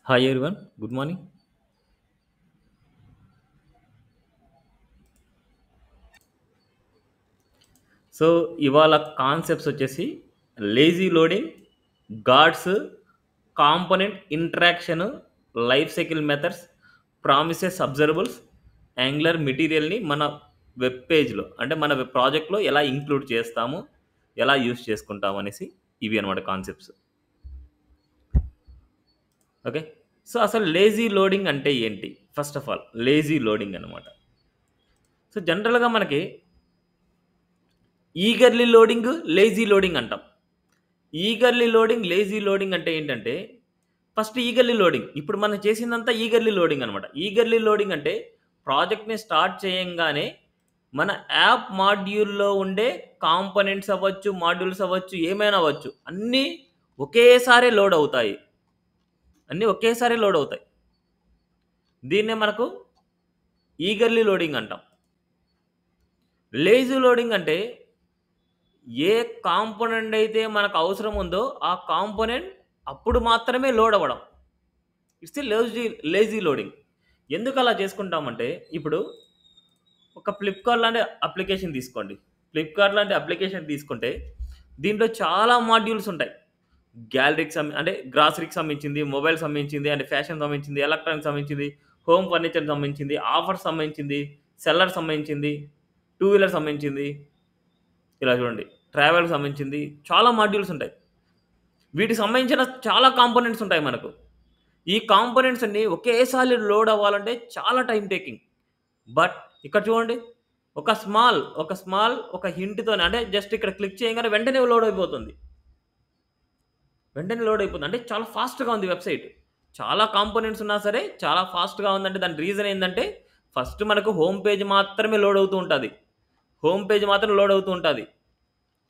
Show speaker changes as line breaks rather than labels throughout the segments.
Hi everyone. Good morning. So ఇవాళ concepts వచ్చేసి lazy loading, guards, component interaction, life cycle methods, promises observables, Angular మెటీరియల్ని మన web పేజ్లో అంటే మన ప్రాజెక్ట్లో ఎలా ఇంక్లూడ్ చేస్తాము, ఎలా యూస్ చేసుకుంటాము అనేసి ఇవి అనమాట కాన్సెప్ట్స్. ఓకే. సో అసలు లేజీ లోడింగ్ అంటే ఏంటి? First of all lazy loading అనమాట. సో జనరల్గా మనకి ఈగర్లీ లోడింగ్, లేజీ లోడింగ్ అంటాం. ఈగర్లీ లోడింగ్, లేజీ లోడింగ్ అంటే ఏంటంటే, ఫస్ట్ ఈగర్లీ లోడింగ్. ఇప్పుడు మనం చేసిందంతా ఈగర్లీ లోడింగ్ అనమాట. ఈగర్లీ లోడింగ్ అంటే ప్రాజెక్ట్‌ని స్టార్ట్ చేయంగానే మన యాప్ మాడ్యూల్‌లో ఉండే కాంపోనెంట్స్ అవ్వచ్చు, మాడ్యూల్స్ అవ్వచ్చు, ఏమైనా అవ్వచ్చు. అన్నీ ఒకేసారి లోడ్ అవుతాయి. అన్నీ ఒకేసారి లోడ్ అవుతాయి. దీన్నే మనకు ఈగర్లీ లోడింగ్ అంటాం. లేజీ లోడింగ్ అంటే ఏ కాంపోనెంట్ అయితే మనకు అవసరం ఉందో ఆ కాంపోనెంట్ అప్పుడు మాత్రమే లోడ్ అవ్వడం. It's a lazy loading. ఎందుకు అలా చేసుకుంటామంటే, ఇప్పుడు ఒక ఫ్లిప్‌కార్ట్ లాంటి అప్లికేషన్ తీసుకోండి. ఫ్లిప్‌కార్ట్ లాంటి అప్లికేషన్ తీసుకుంటే దీంట్లో చాలా మాడ్యూల్స్ ఉంటాయి. గ్యాలరీకి అంటే గ్రాసరీకి సంబంధించింది, మొబైల్‌కి సంబంధించింది, అంటే ఫ్యాషన్ సంబంధించింది, ఎలక్ట్రానిక్స్ సంబంధించింది, హోమ్ ఫర్నిచర్‌కి సంబంధించింది, ఆఫర్స్ సంబంధించింది, సెల్లర్ సంబంధించింది, టూ వీలర్ సంబంధించింది. ఇలా చూడండి. ట్రావెల్‌కి సంబంధించింది చాలా మాడ్యూల్స్ ఉంటాయి. వీటికి సంబంధించిన చాలా కాంపోనెంట్స్ ఉంటాయి మనకు. ఈ కాంపోనెంట్స్ అన్నీ ఒకేసారి లోడ్ అవ్వాలంటే చాలా టైమ్ టేకింగ్. బట్ ఇక్కడ చూడండి. ఒక హింట్‌తోనే, అంటే జస్ట్ ఇక్కడ క్లిక్ చేయంగానే వెంటనే లోడ్ అయిపోతుంది. వెంటనే లోడ్ అయిపోతుంది. అంటే చాలా ఫాస్ట్‌గా ఉంది వెబ్‌సైట్. చాలా కాంపోనెంట్స్ ఉన్నా సరే చాలా ఫాస్ట్‌గా ఉందంటే దానికి రీజన్ ఏందంటే, ఫస్ట్ మనకు హోమ్ పేజ్ మాత్రమే లోడ్ అవుతూ ఉంటది. హోమ్ పేజ్ మాత్రం లోడ్ అవుతూ ఉంటది.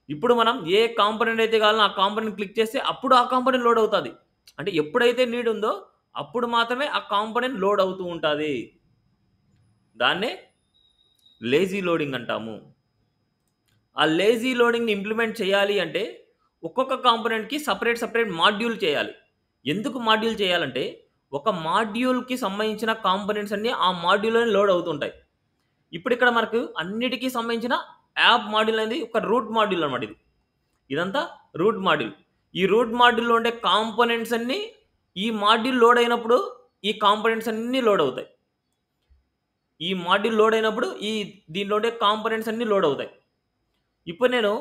ఇప్పుడు మనం ఏ కాంపోనెంట్ అయితే కావాలో ఆ కాంపోనెంట్ క్లిక్ చేస్తే అప్పుడు ఆ కాంపోనెంట్ లోడ్ అవుతది. అంటే ఎప్పుడైతే నీడ్ ఉందో అప్పుడు మాత్రమే ఆ కాంపోనెంట్ లోడ్ అవుతూ ఉంటది. దాన్నే లేజీ లోడింగ్ అంటాము. ఆ లేజీ లోడింగ్‌ని ఇంప్లిమెంట్ చేయాలి అంటే ఒక్కొక్క కాంపోనెంట్‌కి సెపరేట్ మాడ్యూల్ చేయాలి. ఎందుకు మాడ్యూల్ చేయాలంటే, ఒక మాడ్యూల్‌కి సంబంధించిన కాంపోనెంట్స్ అన్నీ ఆ మాడ్యూల్‌లోనే లోడ్ అవుతుంటాయి. ఇప్పుడిక్కడ మనకు అన్నిటికి సంబంధించిన యాప్ మాడ్యూల్ అనేది ఒక రూట్ మాడ్యూల్ అన్నమాట ఇది. ఇదంతా రూట్ మాడ్యూల్. ఈ రూట్ మాడ్యూల్‌లో ఉండే కాంపోనెంట్స్ అన్నీ ఈ మాడ్యూల్ లోడ్ అయినప్పుడు ఈ కాంపోనెంట్స్ అన్నీ లోడ్ అవుతాయి. ఈ మాడ్యూల్ లోడ్ అయినప్పుడు దీంట్లో ఉండే కాంపోనెంట్స్ అన్నీ లోడ్ అవుతాయి. ఇప్పుడు నేను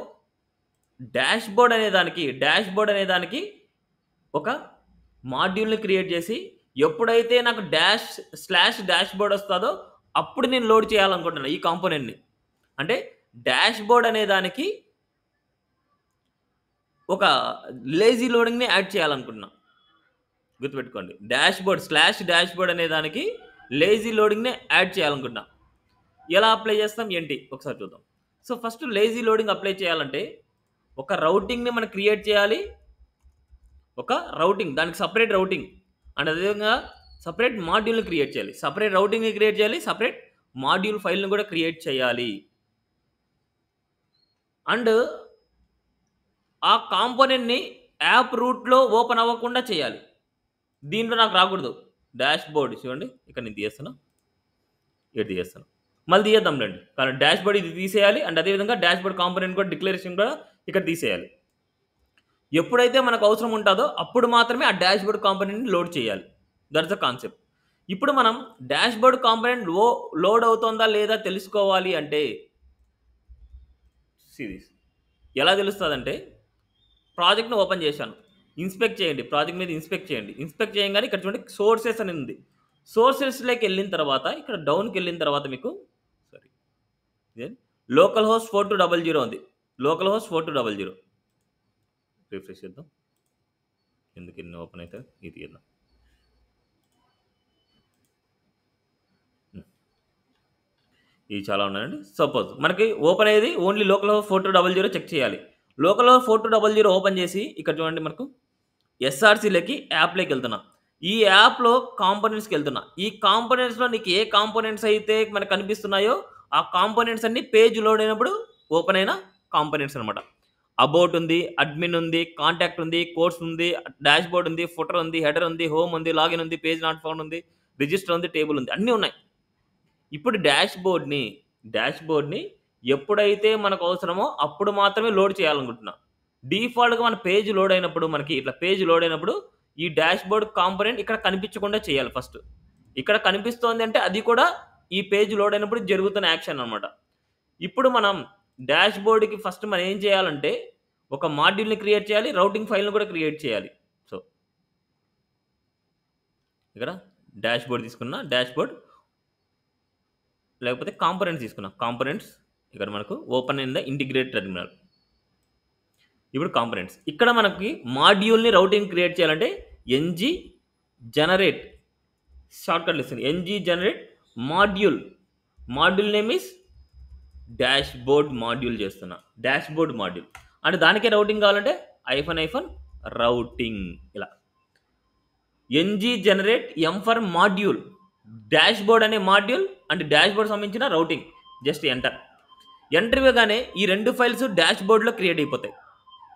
డాష్‌బోర్డ్ అనే దానికి ఒక మాడ్యూల్‌ని క్రియేట్ చేసి, ఎప్పుడైతే నాకు డాష్‌బోర్డ్ వస్తదో అప్పుడు నేను లోడ్ చేయాలనుకుంటున్నా ఈ కాంపోనెంట్‌ని. అంటే డాష్‌బోర్డ్ అనే దానికి ఒక లేజీ లోడింగ్‌ని యాడ్ చేయాలనుకుంటున్నా. గుర్తుపెట్టుకోండి. డాష్‌బోర్డ్ అనే దానికి లేజీ లోడింగ్‌ని యాడ్ చేయాలనుకుంటున్నా. ఎలా అప్లై చేస్తాం ఏంటి ఒకసారి చూద్దాం. So, first lazy loading apply చేయాలంటే ఒక రౌటింగ్‌ని మనం క్రియేట్ చేయాలి. ఒక రౌటింగ్, దానికి సెపరేట్ రౌటింగ్, అండ్ అదేవిధంగా సెపరేట్ మాడ్యూల్‌ని క్రియేట్ చేయాలి. సెపరేట్ రౌటింగ్‌ని క్రియేట్ చేయాలి. సెపరేట్ మాడ్యూల్ ఫైల్‌ని కూడా క్రియేట్ చేయాలి. అండ్ ఆ కాంపోనెంట్‌ని యాప్ రూట్‌లో ఓపెన్ అవ్వకుండా చేయాలి. దీంట్లో నాకు రాకూడదు. డాష్‌బోర్డ్ చూడండి. ఇక్కడ నేను తీయేస్తున్నా. ఇక్కడ తీయేస్తాను. మళ్ళీ తీయేద్దాంలెండి. కానీ డాష్‌బోర్డ్ ఇది తీసేయాలి. అండ్ అదే విధంగా డాష్‌బోర్డ్ కాంపోనెంట్ కూడా డిక్లరేషన్ కూడా ఇక్కడ తీసేయాలి. ఎప్పుడైతే మనకు అవసరం ఉంటదో అప్పుడు మాత్రమే ఆ డాష్‌బోర్డ్ కాంపోనెంట్‌ని లోడ్ చేయాలి. That's the concept. ఇప్పుడు మనం డాష్‌బోర్డ్ కాంపోనెంట్ లోడ్ అవుతుందా లేదా తెలుసుకోవాలి అంటే, సీ థిస్. ఎలా తెలుస్తదంటే, ప్రాజెక్ట్‌ని ఓపెన్ చేశాను. ఇన్స్పెక్ట్ చేయండి. ప్రాజెక్ట్ మీద ఇన్స్పెక్ట్ చేయండి. ఇన్స్పెక్ట్ చేయంగానే ఇక్కడ చూడండి సోర్సెస్ అని ఉంది. సోర్సెస్‌లోకెళ్ళిన తర్వాత ఇక్కడ డౌన్‌కెళ్ళిన తర్వాత మీకు సారీ ఇదేంటి లోకల్ హోస్ట్ 4200 ఉంది. Local host 4200. రిఫ్రెష్ చేద్దాం. ఎందుకు ఇన్ని ఓపెన్ అయితాయి? ఇది తీద్దాం. హ్మ్. ఇవి చాలా ఉన్నాయండి. సపోజ్ మనకి ఓపెన్ అయ్యేది ఓన్లీ లోకల్ హోస్ట్ 4200 చెక్ చేయాలి. లోకల్ హోస్ట్ 4200 ఓపెన్ చేసి ఇక్కడ చూడండి మనకు ఎస్ఆర్‌సీలోకి యాప్‌లోకెళ్తున్నా. ఈ యాప్‌లో కాంపోనెంట్స్‌కెళ్తున్నా. ఈ కాంపోనెంట్స్‌లో నీకు ఏ కాంపోనెంట్స్ అయితే మనకు కనిపిస్తున్నాయో, ఆ కాంపోనెంట్స్ అన్నీ పేజ్ లోడ్ అయినప్పుడు ఓపెన్ అయిన కాంపోనెంట్స్ అనమాట. అబౌట్ ఉంది, అడ్మిన్ ఉంది, కాంటాక్ట్ ఉంది, కోర్స్ ఉంది, డాష్‌బోర్డ్ ఉంది, ఫుటర్ ఉంది, హెడర్ ఉంది, హోమ్ ఉంది, లాగిన్ ఉంది, పేజ్ నాట్ ఫౌండ్ ఉంది, రిజిస్టర్ ఉంది, టేబుల్ ఉంది. అన్నీ ఉన్నాయి. ఇప్పుడు డాష్‌బోర్డ్‌ని ఎప్పుడైతే మనకు అవసరమో అప్పుడు మాత్రమే లోడ్ చేయాలనుకుంటున్నా. డిఫాల్ట్‌గా మన పేజ్ లోడ్ అయినప్పుడు మనకి ఇట్లా పేజ్ లోడ్ అయినప్పుడు ఈ డాష్‌బోర్డ్ కాంపోనెంట్ ఇక్కడ కనిపించకుండా చేయాలి ఫస్ట్. ఇక్కడ కనిపిస్తోంది అంటే అది కూడా ఈ పేజ్ లోడ్ అయినప్పుడు జరుగుతున్న యాక్షన్ అన్నమాట. ఇప్పుడు మనం డాష్‌బోర్డ్‌కి ఫస్ట్ మనం ఏం చేయాలంటే ఒక మాడ్యూల్‌ని క్రియేట్ చేయాలి. రౌటింగ్ ఫైల్‌ని కూడా క్రియేట్ చేయాలి. సో, ఇక్కడ డాష్‌బోర్డ్ తీసుకున్నా. డాష్‌బోర్డ్ లేకపోతే కాంపోనెంట్స్ తీసుకున్నా. కాంపోనెంట్స్ ఇక్కడ మనకు open in the integrate terminal. ఇప్పుడు కాంపోనెంట్స్. ఇక్కడ మనకి మాడ్యూల్‌ని రౌటింగ్ క్రియేట్ చేయాలంటే NG generate shortcut list NG generate module. Module name is dashboard module చేస్తున్నా. Dashboard module. అంటే దానికే రౌటింగ్ కావాలంటే హైఫన్ రౌటింగ్ ఇలా. NG generate M for module. Dashboard అనే మాడ్యూల్ అండ్ డాష్‌బోర్డ్ సంబంధించిన రౌటింగ్. Just enter. ఎంటర్ ఇవ్వగానే ఈ 2 ఫైల్స్ డాష్‌బోర్డ్‌లో క్రియేట్ అయిపోతాయి.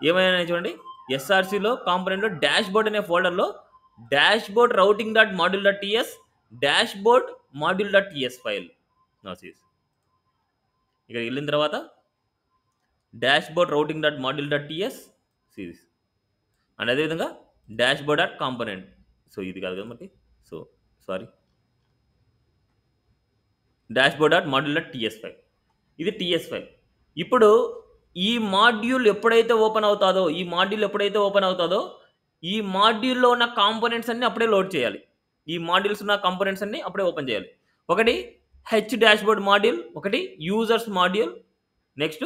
ఏమైనాయి చూడండి. ఎస్ఆర్‌సిలో కాంపోనెంట్‌లో డాష్‌బోర్డ్ అనే ఫోల్డర్‌లో dashboard routing dot module dot TS dashboard module dot TS file. Now see this. ఇక్కడికి వెళ్ళిన తర్వాత dashboard routing dot module dot TS see this. And అదేవిధంగా డాష్‌బోర్డ్ డాట్ కాంపోనెంట్. సో, ఇది కాదు కదా మనకి. So, sorry. Dashboard dot module dot TS file. ఇది TS file. ఇప్పుడు ఈ మాడ్యూల్ ఎప్పుడైతే ఓపెన్ అవుతాదో ఈ మాడ్యూల్‌లో ఉన్న కాంపోనెంట్స్ అన్నీ అప్పుడే లోడ్ చేయాలి. ఈ మాడ్యూల్స్ ఉన్న కాంపోనెంట్స్ అన్నీ అప్పుడే ఓపెన్ చేయాలి. ఒకటి హెచ్ డాష్‌బోర్డ్ మాడ్యూల్, ఒకటి యూజర్స్ మాడ్యూల్, నెక్స్ట్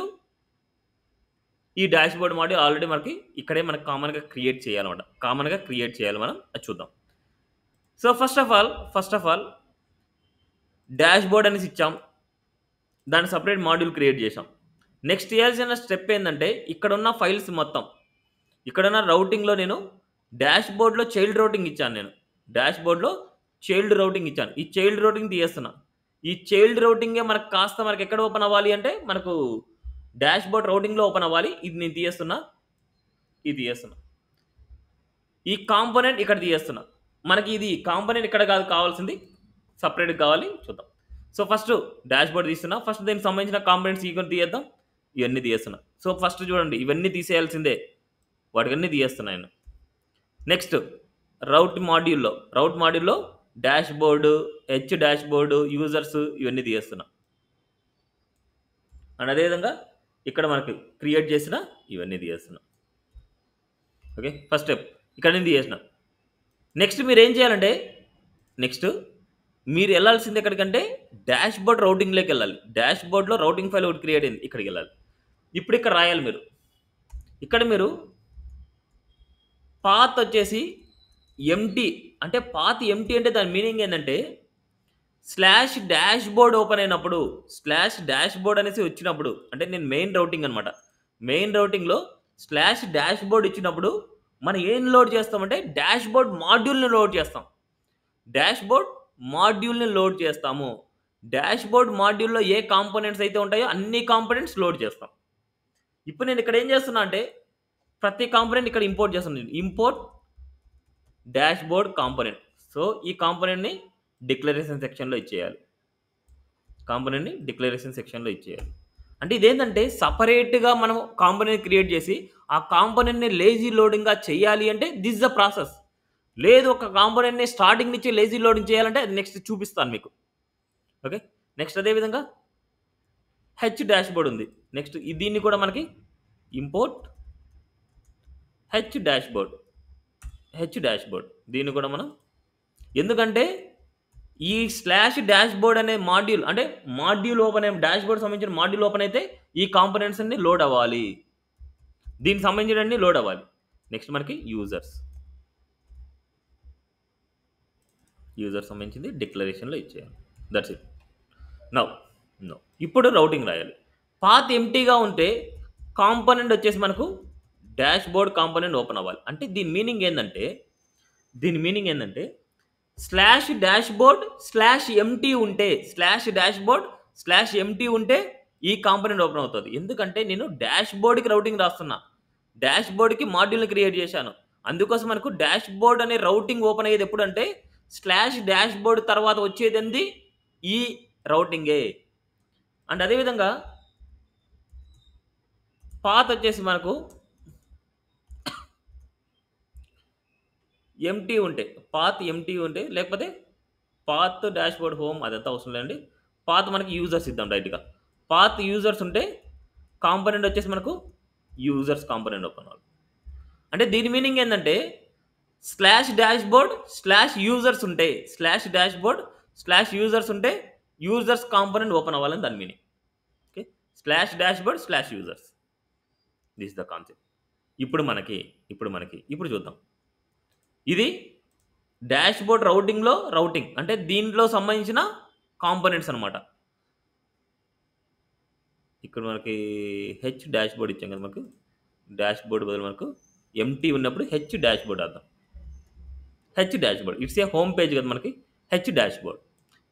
ఈ డాష్‌బోర్డ్ మాడ్యూల్ ఆల్రెడీ మనకి ఇక్కడే మనకు కామన్‌గా క్రియేట్ చేయాలన్నమాట. కామన్‌గా క్రియేట్ చేయాలి మనం. అది చూద్దాం. So, first of all dashboard అనేసి ఇచ్చాం. దానికి సెపరేట్ మాడ్యూల్ క్రియేట్ చేశాం. నెక్స్ట్ చేయాల్సిన స్టెప్ ఏందంటే ఇక్కడున్న ఫైల్స్ మొత్తం ఇక్కడున్న రౌటింగ్‌లో నేను డాష్‌బోర్డ్‌లో చైల్డ్ రౌటింగ్ ఇచ్చాను నేను. డాష్‌బోర్డ్‌లో చైల్డ్ రౌటింగ్ ఇచ్చాను. ఈ చైల్డ్ రౌటింగ్ తీయేస్తున్నా. ఈ చైల్డ్ రౌటింగే మనకు ఎక్కడ ఓపెన్ అవ్వాలి అంటే మనకు డాష్‌బోర్డ్ రౌటింగ్‌లో ఓపెన్ అవ్వాలి. ఇది నేను తీయేస్తున్నా. ఇది తీయేస్తున్నా. ఈ కాంపోనెంట్ ఇక్కడ తీయేస్తున్నా. మనకి ఇది కాంపోనెంట్ ఇక్కడ కాదు కావాల్సింది. సెపరేట్‌గా కావాలి. చూద్దాం. సో, ఫస్ట్ డాష్‌బోర్డ్ తీస్తున్నా. ఫస్ట్ దీనికి సంబంధించిన కాంపోనెంట్స్ ఇవన్నీ తీయేద్దాం. ఇవన్నీ తీయేస్తున్నా. సో, ఫస్ట్ చూడండి ఇవన్నీ తీసేయాల్సిందే. వాటికన్నీ తీయేస్తున్నా నేను. నెక్స్ట్ రౌట్ మాడ్యూల్‌లో డాష్‌బోర్డ్, హెచ్ డాష్‌బోర్డ్, యూజర్స్ ఇవన్నీ తీయేస్తున్నా. అండ్ అదేవిధంగా ఇక్కడ మనకి క్రియేట్ చేసిన ఇవన్నీ తీయేస్తున్నా. ఓకే. ఫస్ట్ స్టెప్ ఇక్కడ నుంచి తీయేసిన. నెక్స్ట్ మీరేం చేయాలంటే మీరు వెళ్ళాల్సింది ఎక్కడికంటే డాష్‌బోర్డ్ రౌటింగ్‌లోకి వెళ్ళాలి. డాష్‌బోర్డ్‌లో రౌటింగ్ ఫైల్ ఒకటి క్రియేట్ అయింది. ఇక్కడికి వెళ్ళాలి. ఇప్పుడు ఇక్కడ రాయాలి మీరు. ఇక్కడ మీరు పాత్ వచ్చేసి ఎంప్టీ అంటే పాత్ ఎంప్టీ అంటే దాని మీనింగ్ ఏంటంటే స్లాష్ డాష్‌బోర్డ్ ఓపెన్ అయినప్పుడు స్లాష్ డాష్‌బోర్డ్ అనేసి వచ్చినప్పుడు అంటే నేను మెయిన్ రౌటింగ్ అనమాట. మెయిన్ రౌటింగ్‌లో స్లాష్ డాష్‌బోర్డ్ ఇచ్చినప్పుడు మనం ఏం లోడ్ చేస్తామంటే డాష్‌బోర్డ్ మాడ్యూల్‌ని లోడ్ చేస్తాం. డాష్‌బోర్డ్ మాడ్యూల్‌ని లోడ్ చేస్తాము. డాష్‌బోర్డ్ మాడ్యూల్‌లో ఏ కాంపోనెంట్స్ అయితే ఉంటాయో అన్ని కాంపోనెంట్స్ లోడ్ చేస్తాం. ఇప్పుడు నేను ఇక్కడ ఏం చేస్తున్నా అంటే ప్రతి కాంపోనెంట్ ఇక్కడ ఇంపోర్ట్ చేస్తున్నాను నేను. Import dashboard component. సో, ఈ కాంపోనెంట్‌ని డిక్లరేషన్ సెక్షన్‌లో ఇచ్చేయాలి. అంటే ఇదేంటంటే సెపరేట్‌గా మనం కాంపోనెంట్ క్రియేట్ చేసి ఆ కాంపోనెంట్‌ని లేజీ లోడింగ్‌గా చేయాలి అంటే దిస్ ద ప్రాసెస్. లేదు ఒక కాంపోనెంట్‌ని స్టార్టింగ్ నుంచి లేజీ లోడింగ్ చేయాలంటే అది నెక్స్ట్ చూపిస్తాను మీకు. ఓకే. నెక్స్ట్ అదే విధంగా హెచ్ డాష్‌బోర్డ్ ఉంది. నెక్స్ట్ దీన్ని కూడా మనకి ఇంపోర్ట్ హెచ్ డాష్‌బోర్డ్ దీన్ని కూడా మనం ఎందుకంటే ఈ స్లాష్ డాష్‌బోర్డ్ అనే మాడ్యూల్ అంటే మాడ్యూల్ ఓపెన్ అయ్యే డాష్‌బోర్డ్ సంబంధించిన మాడ్యూల్ ఓపెన్ అయితే ఈ కాంపోనెంట్స్ అన్ని లోడ్ అవ్వాలి. దీనికి సంబంధించినన్ని లోడ్ అవ్వాలి. నెక్స్ట్ మనకి యూజర్స్ సంబంధించింది డిక్లరేషన్‌లో ఇచ్చేయాలి. That's it. నౌ ఇప్పుడు రౌటింగ్ రాయాలి. పాత్ ఎంప్టీగా ఉంటే కాంపోనెంట్ వచ్చేసి మనకు డాష్‌బోర్డ్ కాంపోనెంట్ ఓపెన్ అవ్వాలి. అంటే దీని మీనింగ్ ఏందంటే స్లాష్ డాష్‌బోర్డ్ స్లాష్ ఎంప్టీ ఉంటే ఈ కాంపోనెంట్ ఓపెన్ అవుతుంది. ఎందుకంటే నేను డాష్ బోర్డ్కి రౌటింగ్ రాస్తున్నా, డాష్ బోర్డ్కి మాడ్యూల్ని క్రియేట్ చేశాను. అందుకోసం మనకు డాష్ బోర్డ్ అనే రౌటింగ్ ఓపెన్ అయ్యేది ఎప్పుడంటే స్లాష్ డాష్ బోర్డ్ తర్వాత వచ్చేది ఏంది, ఈ రౌటింగే. అండ్ అదేవిధంగా పాత్ వచ్చేసి మనకు ఎంటీ ఉంటే, పాత్ ఎంటీ ఉంటే, లేకపోతే పాత్ డాష్ బోర్డ్ హోమ్ అదంతా అవసరం లేదండి. పాత్ మనకి యూజర్స్ ఇద్దాం డైరెక్ట్గా. పాత్ యూజర్స్ ఉంటే కాంపోనెంట్ వచ్చేసి మనకు యూజర్స్ కాంపోనెంట్ ఓపెన్ అవ్వాలి. అంటే దీని మీనింగ్ ఏంటంటే slash dashboard slash users ఉంటే, slash dashboard slash users ఉంటే యూజర్స్ కాంపోనెంట్ ఓపెన్ అవ్వాలని దాని meaning. Okay, slash dashboard slash users, this the concept. ఇప్పుడు చూద్దాం. ఇది డాష్ బోర్డ్ రౌటింగ్లో రౌటింగ్ అంటే దీంట్లో సంబంధించిన కాంపోనెంట్స్ అనమాట. ఇక్కడ మనకి హెచ్ డాష్ బోర్డ్ ఇచ్చాం కదా, మనకు డాష్ బోర్డ్ బదులు మనకు ఎంటీ ఉన్నప్పుడు హెచ్ డాష్ బోర్డ్ అర్థం. H dash board it's a home page కదా మనకి, H dash board.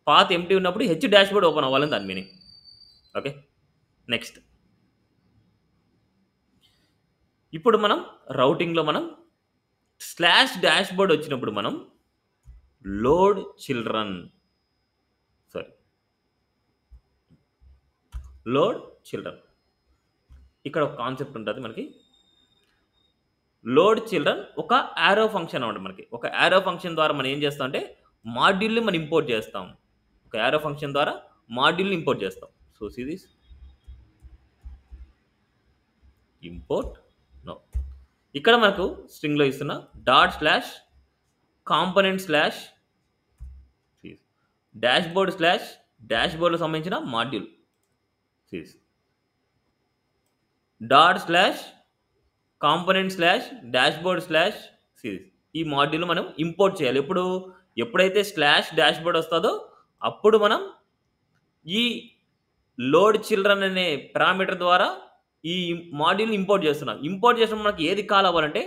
Path empty ఉన్నప్పుడు హెచ్ డాష్ బోర్డ్ ఓపెన్ అవ్వాలని దాని మీనింగ్. ఓకే, నెక్స్ట్ ఇప్పుడు మనం రౌటింగ్లో మనం స్లాష్ డాష్ బోర్డ్ వచ్చినప్పుడు మనం లోడ్ చిల్డ్రన్ ఇక్కడ ఒక కాన్సెప్ట్ ఉంటుంది మనకి. లోడ్ చిల్డ్రన్ ఒక యారో ఫంక్షన్ అనమాట. మనకి ఒక యారో ఫంక్షన్ ద్వారా మనం ఏం చేస్తాం అంటే మాడ్యూల్ని మనం ఇంపోర్ట్ చేస్తాం. ఒక యారో ఫంక్షన్ ద్వారా మాడ్యూల్ని ఇంపోర్ట్ చేస్తాం. So see this import no. ఇక్కడ మనకు స్ట్రింగ్లో ఇస్తున్న dot slash component slash dashboard slash dash బోర్డ్కి సంబంధించిన module dot slash component slash dashboard slash series. ఈ మాడ్యూల్ మనం ఇంపోర్ట్ చేయాలి. ఎప్పుడైతే స్లాష్ డాష్ బోర్డ్ వస్తుందో అప్పుడు మనం ఈ లోడ్ చిల్డ్రన్ అనే పారామీటర్ ద్వారా ఈ మాడ్యూల్ ఇంపోర్ట్ చేస్తున్నాం. ఇంపోర్ట్ చేసినప్పుడు మనకి ఏది కాల్ అవ్వాలంటే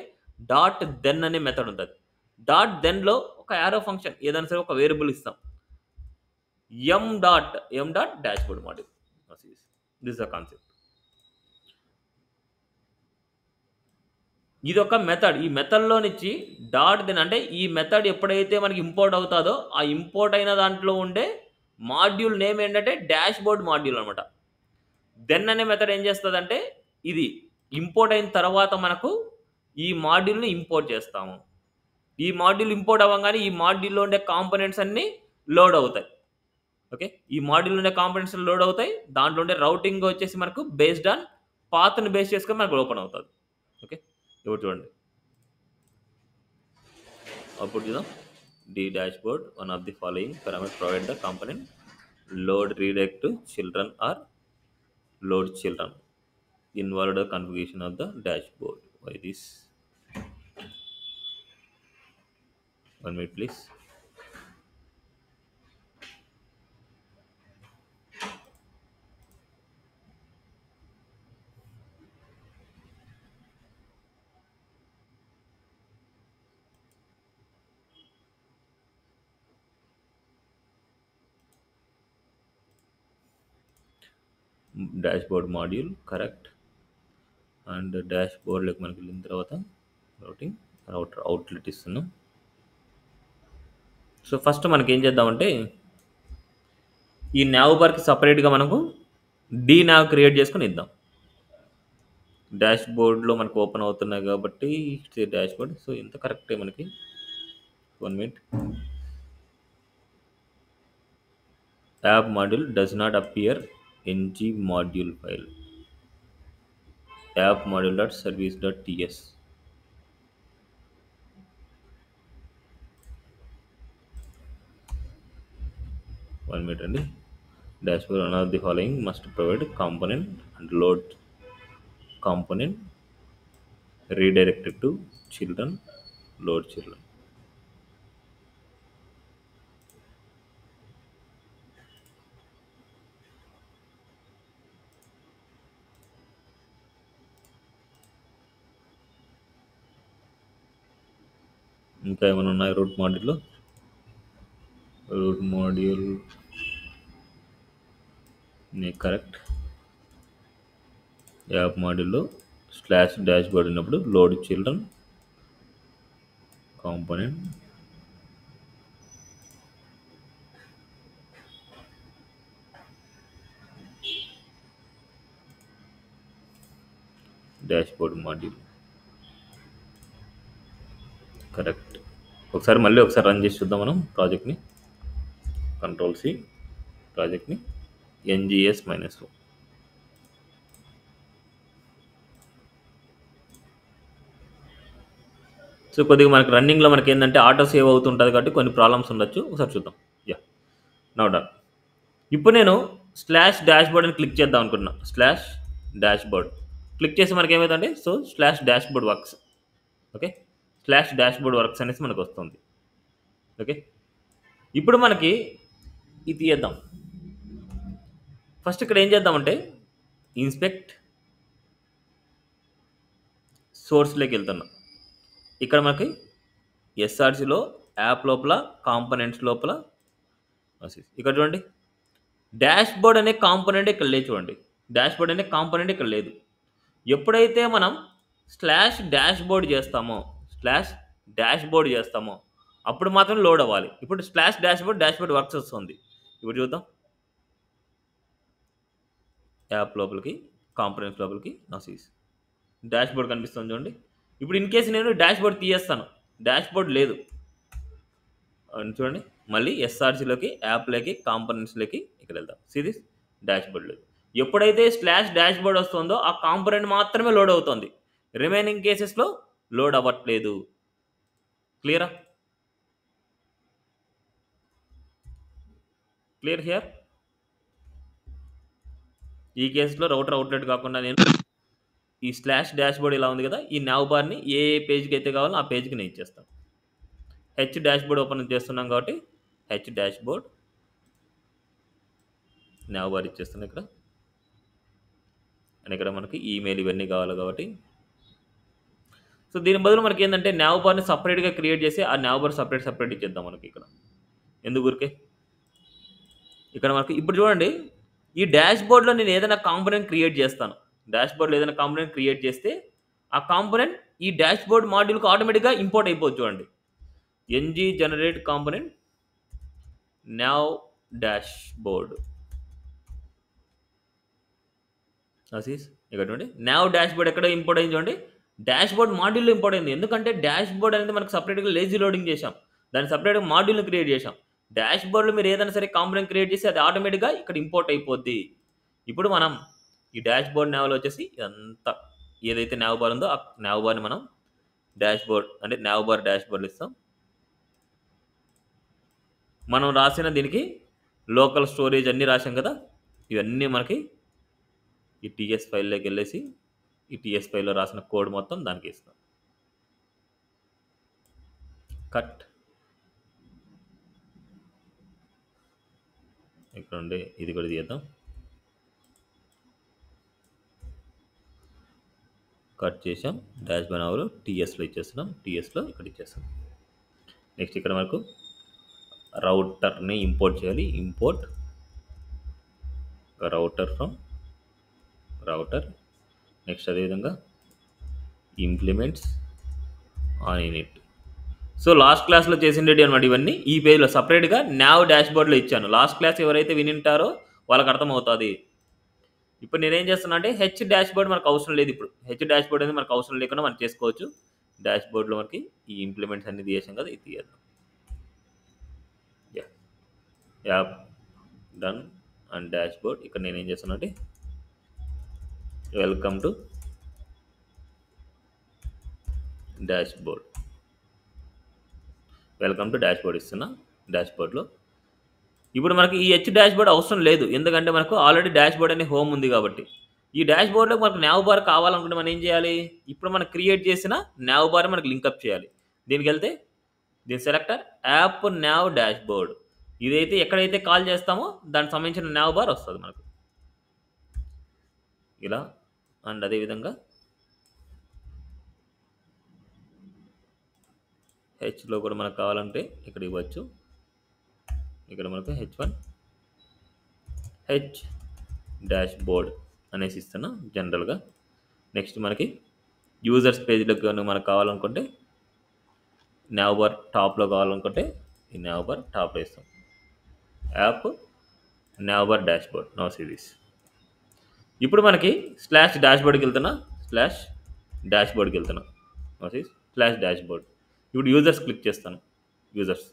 డాట్ దెన్ అనే మెథడ్ ఉంటుంది. డాట్ దెన్లో ఒక యారో ఫంక్షన్ ఏదైనా సరే ఒక వేరియబుల్ ఇస్తాం, M dot dash board module. This the concept. ఇది ఒక మెథడ్. ఈ మెథడ్లోనిచ్చి డాట్ దెన్ అంటే ఈ మెథడ్ ఎప్పుడైతే మనకి ఇంపోర్ట్ అవుతుందో ఆ ఇంపోర్ట్ అయిన దాంట్లో ఉండే మాడ్యూల్ నేమ్ ఏంటంటే డాష్ బోర్డ్ మాడ్యూల్ అనమాట. దెన్ అనే మెథడ్ ఏం చేస్తుందంటే ఇది ఇంపోర్ట్ అయిన తర్వాత మనకు ఈ మాడ్యూల్ని ఇంపోర్ట్ చేస్తాము. ఈ మాడ్యూల్ ఇంపోర్ట్ అవ్వగానే ఈ మాడ్యూల్లో ఉండే కాంపోనెంట్స్ అన్నీ లోడ్ అవుతాయి. ఓకే, ఈ మాడ్యూల్ ఉండే కాంపోనెంట్స్ లోడ్ అవుతాయి. దాంట్లో ఉండే రౌటింగ్ వచ్చేసి మనకు బేస్డ్ ఆన్ పాత్ని బేస్ చేసుకొని మనకు ఓపెన్ అవుతుంది. ఓకే, ఇప్పుడు చూడండి అవుట్పుట్ చూద్దాం. The dashboard one of the following parameter provide the component load redirect to children or load children involved configuration of the dashboard. Why this? 1 minute please. Dashboard module correct. And డాష్బోర్డ్లోకి మనకి వెళ్ళిన తర్వాత router outlet ఇస్తున్నాం. So first మనకి ఏం చేద్దామంటే ఈ nav బార్కి సపరేట్గా మనకు dnav క్రియేట్ చేసుకుని ఇద్దాం. డాష్బోర్డ్లో మనకు ఓపెన్ అవుతున్నాయి కాబట్టి డాష్బోర్డ్. సో ఇంత కరెక్టే మనకి. 1 minute. App module does not appear ng module file app module dot service dot ts. One minute అండి. Dashboard one of the following must provide component and load component redirected to children load children. ఇంకా ఏమైనా ఉన్నాయి root మాడ్యూల్లో? Root module correct. App మాడ్యూల్లో slash dashboard ఉన్నప్పుడు load children component dashboard module correct. మళ్ళీ ఒకసారి run చేసి చూద్దాం మనం ప్రాజెక్ట్ని. కంట్రోల్ సి, ప్రాజెక్ట్ని NGS-1. సో కొద్దిగా మనకి రన్నింగ్లో మనకి ఏంటంటే ఆటో సేవ్ అవుతుంటుంది కాబట్టి కొన్ని ప్రాబ్లమ్స్ ఉండొచ్చు. ఒకసారి చూద్దాం. Yeah, now done. ఇప్పుడు నేను స్లాష్ డాష్ బోర్డ్ అని క్లిక్ చేద్దాం అనుకుంటున్నా. స్లాష్ డాష్ బోర్డ్ క్లిక్ చేసి మనకి ఏమవుతుందంటే so slash dash board works. Okay, slash dash board works అనేసి మనకు వస్తుంది. ఓకే, ఇప్పుడు మనకి ఇది తీద్దాం. ఫస్ట్ ఇక్కడ ఏం చేద్దామంటే ఇన్స్పెక్ట్ సోర్స్లోకి వెళ్తున్నాం. ఇక్కడ మనకి ఎస్ఆర్సిలో యాప్ లోపల కాంపోనెంట్స్ లోపల ఇక్కడ చూడండి డాష్ బోర్డ్ అనే కాంపోనెంట్ ఇక్కడ లేదు. చూడండి డాష్ బోర్డ్ అనే కాంపోనెంట్ ఇక్కడ లేదు. ఎప్పుడైతే మనం స్లాష్ డాష్ బోర్డ్ చేస్తామో అప్పుడు మాత్రం లోడ్ అవ్వాలి. ఇప్పుడు స్లాష్ డాష్ బోర్డ్ వర్క్స్ వస్తుంది. ఇప్పుడు చూద్దాం యాప్ లోపలికి కాంపోనెంట్స్ లోపలికి డాష్ బోర్డ్ కనిపిస్తుంది చూడండి. ఇప్పుడు ఇన్ కేసు నేను డాష్ బోర్డ్ తీయేస్తాను, డాష్ బోర్డ్ లేదు చూడండి. మళ్ళీ ఎస్ఆర్సీలోకి యాప్లోకి కాంపోనెంట్స్లోకి ఇక్కడ వెళ్దాం. దిస్ డాష్ బోర్డ్ లేదు. ఎప్పుడైతే స్లాష్ డాష్ బోర్డ్ వస్తుందో ఆ కాంపోనెంట్ మాత్రమే లోడ్ అవుతుంది, రిమైనింగ్ కేసెస్లో లోడ్ అవ్వట్లేదు. Clear here. ఈ కేసులో రౌటర్ అవుట్లెట్ కాకుండా నేను ఈ స్లాష్ డాష్ బోర్డ్ ఇలా ఉంది కదా, ఈ నావ్ బార్ని ఏ పేజ్కి అయితే కావాలో ఆ పేజ్కి నేను ఇచ్చేస్తాను. హెచ్ డాష్ బోర్డ్ ఓపెన్ చేస్తున్నాం కాబట్టి H dash board now bar ఇచ్చేస్తున్నాను ఇక్కడ. అండ్ ఇక్కడ మనకి ఈమెయిల్ ఇవన్నీ కావాలి కాబట్టి సో దీని బదులు మనకి ఏంటంటే నావ్ బార్ని సపరేట్గా క్రియేట్ చేసి ఆ నావ్ బార్ సపరేట్ ఇచ్చేద్దాం మనకి ఇక్కడ. ఎందుకూరికే ఇక్కడ మనకి ఇప్పుడు చూడండి ఈ డాష్ బోర్డ్లో నేను ఏదైనా కాంపోనెంట్ క్రియేట్ చేస్తాను. డాష్ బోర్డ్లో ఏదైనా కాంపోనెంట్ క్రియేట్ చేస్తే ఆ కాంపోనెంట్ ఈ డాష్ బోర్డ్ మాడ్యూల్కి ఆటోమేటిక్గా ఇంపోర్ట్ అయిపోతుంది. చూడండి NG generate component now dash board ఇక్కడ చూడండి నావ్ డాష్ బోర్డ్ ఎక్కడ ఇంపోర్ట్ అయింది చూడండి, డాష్ బోర్డ్ మాడ్యూల్లో ఇంపోర్ట్ అయింది. ఎందుకంటే డాష్ బోర్డ్ అనేది మనకు సపరేట్గా లేజీ లోడింగ్ చేసాం, దాన్ని సపరేట్గా మాడ్యూల్ని క్రియేట్ చేసాం. డాష్ బోర్డ్లో మీరు ఏదైనా సరే కాంపోనెంట్ క్రియేట్ చేసి అది ఆటోమేటిక్గా ఇక్కడ ఇంపోర్ట్ అయిపోద్ది. ఇప్పుడు మనం ఈ డాష్ బోర్డ్ నావ్లో వచ్చేసి ఇదంతా ఏదైతే నావ్ బార్ ఉందో ఆ నావ్ బార్ని మనం డాష్ బోర్డ్ అంటే నావ్ బార్ డాష్ బోర్డ్లు ఇస్తాం. మనం రాసిన దీనికి లోకల్ స్టోరేజ్ అన్నీ రాసాం కదా, ఇవన్నీ మనకి ఈ టీఎస్ ఫైల్లోకి వెళ్ళేసి ఈ టీఎస్ ఫైల్లో రాసిన కోడ్ మొత్తం దానికి ఇస్తాం. కట్ ఇక్కడ ఉండే ఇది కూడా తీద్దాం. కట్ చేసాం, డాష్ బనావర్ టీఎస్లో ఇచ్చేస్తున్నాం, టీఎస్లో ఇక్కడ ఇచ్చేస్తాం. నెక్స్ట్ ఇక్కడ మనకు రౌటర్ని ఇంపోర్ట్ చేయాలి. Import router from router. Next అదేవిధంగా implements on init. So last క్లాస్లో చేసిండేటి అనమాట ఇవన్నీ. ఈ పేజ్లో సపరేట్గా నావ్ డాష్ బోర్డ్లో ఇచ్చాను. లాస్ట్ క్లాస్ ఎవరైతే వినింటారో వాళ్ళకి అర్థమవుతుంది. ఇప్పుడు నేనేం చేస్తున్నా అంటే హెచ్ డాష్ బోర్డ్ మనకు అవసరం లేదు. ఇప్పుడు హెచ్ డాష్ బోర్డ్ అనేది మనకు అవసరం లేకుండా మనం చేసుకోవచ్చు. డాష్ బోర్డ్లో మనకి ఈ ఇంప్లిమెంట్స్ అన్ని తీసాం కదా, ఇది తీయద్దాం. App done and dashboard. ఇక్కడ నేనేం చేస్తున్నా అంటే welcome to dashboard, welcome to dashboard ఇస్తున్నా. డాష్ బోర్డ్లో ఇప్పుడు మనకి ఈ హెచ్ డాష్ బోర్డ్ అవసరం లేదు, ఎందుకంటే మనకు ఆల్రెడీ డాష్ బోర్డ్ అనే హోమ్ ఉంది కాబట్టి. ఈ డాష్ బోర్డ్లో మనకు నావ్ బార్ కావాలనుకుంటే మనం ఏం చేయాలి, ఇప్పుడు మనం క్రియేట్ చేసిన నావ్ బార్ మనకు లింకప్ చేయాలి. దీనికి వెళ్తే దీని selector app now dash board, ఇదైతే ఎక్కడైతే కాల్ చేస్తామో దానికి సంబంధించిన నావ్ బార్ వస్తుంది మనకు ఇలా. అండ్ అదేవిధంగా హెచ్లో కూడా మనకు కావాలంటే ఇక్కడ ఇవ్వచ్చు. ఇక్కడ మనకు H1 హెచ్ డాష్ బోర్డ్ అనేసి ఇస్తున్నా జనరల్గా. నెక్స్ట్ మనకి యూజర్స్ పేజ్లోకి కనుక మనకు కావాలనుకుంటే nav బార్ టాప్లో కావాలనుకుంటే ఈ nav బార్ టాప్లో ఇస్తాం. App nav bar dashboard no series. ఇప్పుడు మనకి స్లాష్ డాష్బోర్డ్కి వెళ్తున్నా, స్లాష్ డాష్బోర్డ్కి వెళ్తున్నా, నో సిరీస్ స్లాష్ డాష్బోర్డ్. ఇప్పుడు యూజర్స్ క్లిక్ చేస్తాను. యూజర్స్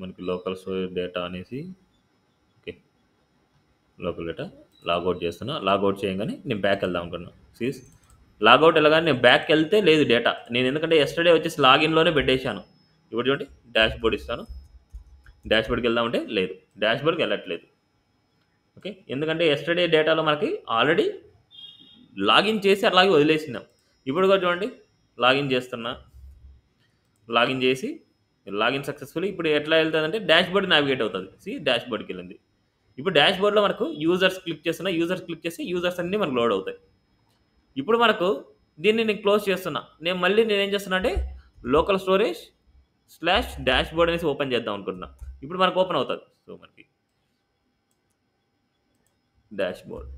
మనకి లోకల్ స్టోరేజ్ డేటా అనేసి ఓకే లోకల్ డేటా లాగౌట్ చేస్తున్నా. లాగౌట్ చేయగానే నేను బ్యాక్ వెళ్దాం అనుకున్నాను. సీస్ లాగౌట్ వెళ్ళగానే నేను బ్యాక్ వెళ్తే లేదు డేటా. నేను ఎందుకంటే ఎస్టర్డే వచ్చేసి లాగిన్లోనే పెట్టేశాను. ఇప్పుడు చూడండి డాష్ బోర్డ్ ఇస్తాను. డాష్ బోర్డ్కి వెళ్దామంటే లేదు, డాష్ బోర్డ్కి వెళ్ళట్లేదు. ఓకే, ఎందుకంటే ఎస్టర్డే డేటాలో మనకి ఆల్రెడీ లాగిన్ చేసి అలాగే వదిలేసినాం. ఇప్పుడు కూడా చూడండి లాగిన్ చేస్తున్నా. లాగిన్ చేసి లాగిన్ సక్సెస్ఫుల్. ఇప్పుడు ఎట్లా వెళ్తుందంటే డాష్ బోర్డ్ నావిగేట్ అవుతుంది. డాష్ బోర్డ్కి వెళ్ళింది. ఇప్పుడు డాష్ బోర్డ్లో మనకు యూజర్స్ క్లిక్ చేస్తున్నా. యూజర్స్ క్లిక్ చేసి యూజర్స్ అన్నీ మనకు లోడ్ అవుతాయి. ఇప్పుడు మనకు దీన్ని నేను క్లోజ్ చేస్తున్నా. నేనేం చేస్తున్నా అంటే local storage slash dash board అనేసి ఓపెన్ చేద్దాం అనుకుంటున్నా. ఇప్పుడు మనకు ఓపెన్ అవుతుంది. సో మనకి డాష్ బోర్డ్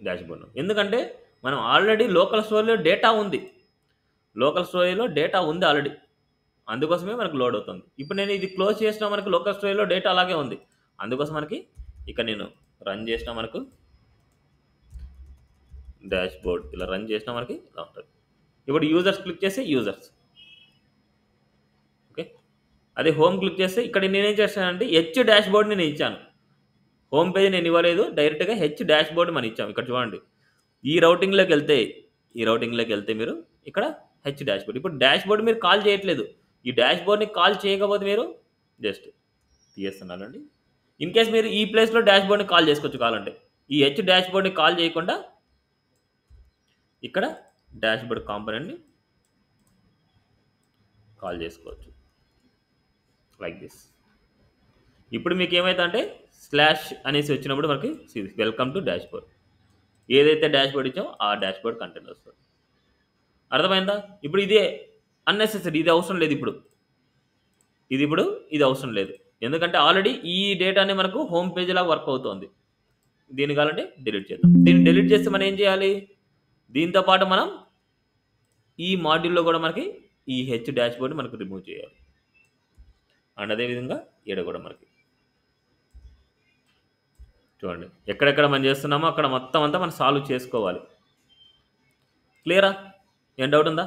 డాష్ బోర్డ్ ఎందుకంటే మనం ఆల్రెడీ లోకల్ స్టోరేజ్లో డేటా ఉంది. లోకల్ స్టోరేజ్లో డేటా ఉంది ఆల్రెడీ, అందుకోసమే మనకు లోడ్ అవుతుంది. ఇప్పుడు నేను ఇది క్లోజ్ చేసినా మనకు లోకల్ స్టోరేజ్లో డేటా అలాగే ఉంది. అందుకోసం మనకి ఇక నేను రన్ చేసినా మనకు డాష్ బోర్డ్ ఇలా రన్ చేసినా మనకి ఇలా ఉంటుంది. ఇప్పుడు యూజర్స్ క్లిక్ చేస్తే యూజర్స్. ఓకే, అదే హోమ్ క్లిక్ చేస్తే ఇక్కడ నేనేం చేస్తానంటే హెచ్ డాష్ బోర్డ్ నేను ఇచ్చాను. హోమ్ పేజ్ నేను ఇవ్వలేదు, డైరెక్ట్గా హెచ్ డాష్ బోర్డ్ మనం ఇచ్చాము. ఇక్కడ చూడండి ఈ రౌటింగ్లోకి వెళ్తే మీరు ఇక్కడ హెచ్ డాష్ బోర్డ్. ఇప్పుడు డాష్ బోర్డ్ మీరు కాల్ చేయట్లేదు. ఈ డాష్ బోర్డ్ని కాల్ చేయకపోతే మీరు జస్ట్ తీయేస్తున్నానండి. ఇన్ కేస్ మీరు ఈ ప్లేస్లో డాష్ బోర్డ్ని కాల్ చేసుకోవచ్చు. కావాలంటే ఈ హెచ్ డాష్ బోర్డ్ని కాల్ చేయకుండా ఇక్కడ డాష్ బోర్డ్ కాంపోనెంట్ని కాల్ చేసుకోవచ్చు లైక్ దిస్. ఇప్పుడు మీకు ఏమైతే స్లాష్ అనేసి వచ్చినప్పుడు మనకి వెల్కమ్ టు డాష్ బోర్డ్. ఏదైతే డాష్ బోర్డ్ ఇచ్చామో ఆ డాష్ బోర్డ్ కంటెంట్ వస్తుంది. అర్థమైందా? ఇప్పుడు ఇదే అన్నెసెసరీ, ఇది అవసరం లేదు. ఇది అవసరం లేదు, ఎందుకంటే ఆల్రెడీ ఈ డేటానే మనకు హోమ్ పేజ్ లాగా వర్క్ అవుతుంది. దీన్ని కావాలంటే డిలీట్ చేద్దాం. దీన్ని డిలీట్ చేస్తే మనం ఏం చేయాలి? దీంతో పాటు మనం ఈ మాడ్యూల్లో కూడా మనకి ఈ హెచ్ డాష్ బోర్డ్ మనకు రిమూవ్ చేయాలి. అండ్ అదేవిధంగా ఈడ కూడా మనకి చూడండి ఎక్కడెక్కడ మనం చేస్తున్నామో అక్కడ మొత్తం అంతా మనం సాల్వ్ చేసుకోవాలి. క్లియరా? ఏం డౌట్ ఉందా?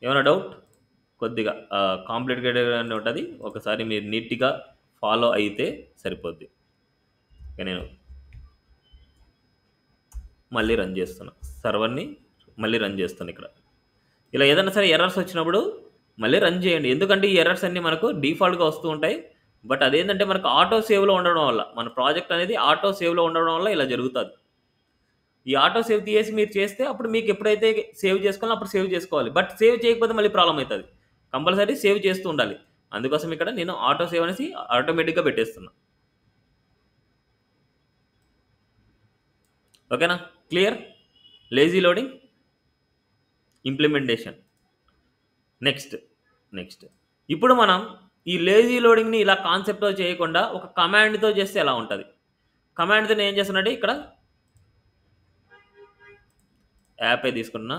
ఏమైనా డౌట్? కొద్దిగా కాంప్లికేటెడ్ అని ఉంటుంది. ఒకసారి మీరు నీట్గా ఫాలో అయితే సరిపోద్ది. ఇక నేను మళ్ళీ రన్ చేస్తున్నా, సర్వర్ని మళ్ళీ రన్ చేస్తాను. ఇక్కడ ఇలా ఏదైనా సరే ఎర్రర్స్ వచ్చినప్పుడు మళ్ళీ రన్ చేయండి. ఎందుకంటే ఈ ఎర్రర్స్ అన్నీ మనకు డిఫాల్ట్గా వస్తూ ఉంటాయి. బట్ అదేంటంటే మనకు ఆటో సేవ్లో ఉండడం వల్ల, మన ప్రాజెక్ట్ అనేది ఆటో సేవ్లో ఉండడం వల్ల ఇలా జరుగుతుంది. ఈ ఆటో సేవ్ తీసేసి మీరు చేస్తే అప్పుడు మీకు ఎప్పుడైతే సేవ్ చేసుకోవాలో అప్పుడు సేవ్ చేసుకోవాలి. బట్ సేవ్ చేయకపోతే మళ్ళీ ప్రాబ్లం అవుతుంది. కంపల్సరీ సేవ్ చేస్తూ ఉండాలి. అందుకోసం ఇక్కడ నేను ఆటో సేవ్ అనేసి ఆటోమేటిక్గా పెట్టేస్తున్నా. ఓకేనా? Clear? Lazy loading implementation. Next ఇప్పుడు మనం ఈ లేజీ లోడింగ్ని ఇలా కాన్సెప్ట్తో చేయకుండా ఒక కమాండ్తో చేస్తే ఎలా ఉంటుంది? కమాండ్తో నేను ఏం చేస్తున్నా ఇక్కడ యాపే తీసుకున్నా.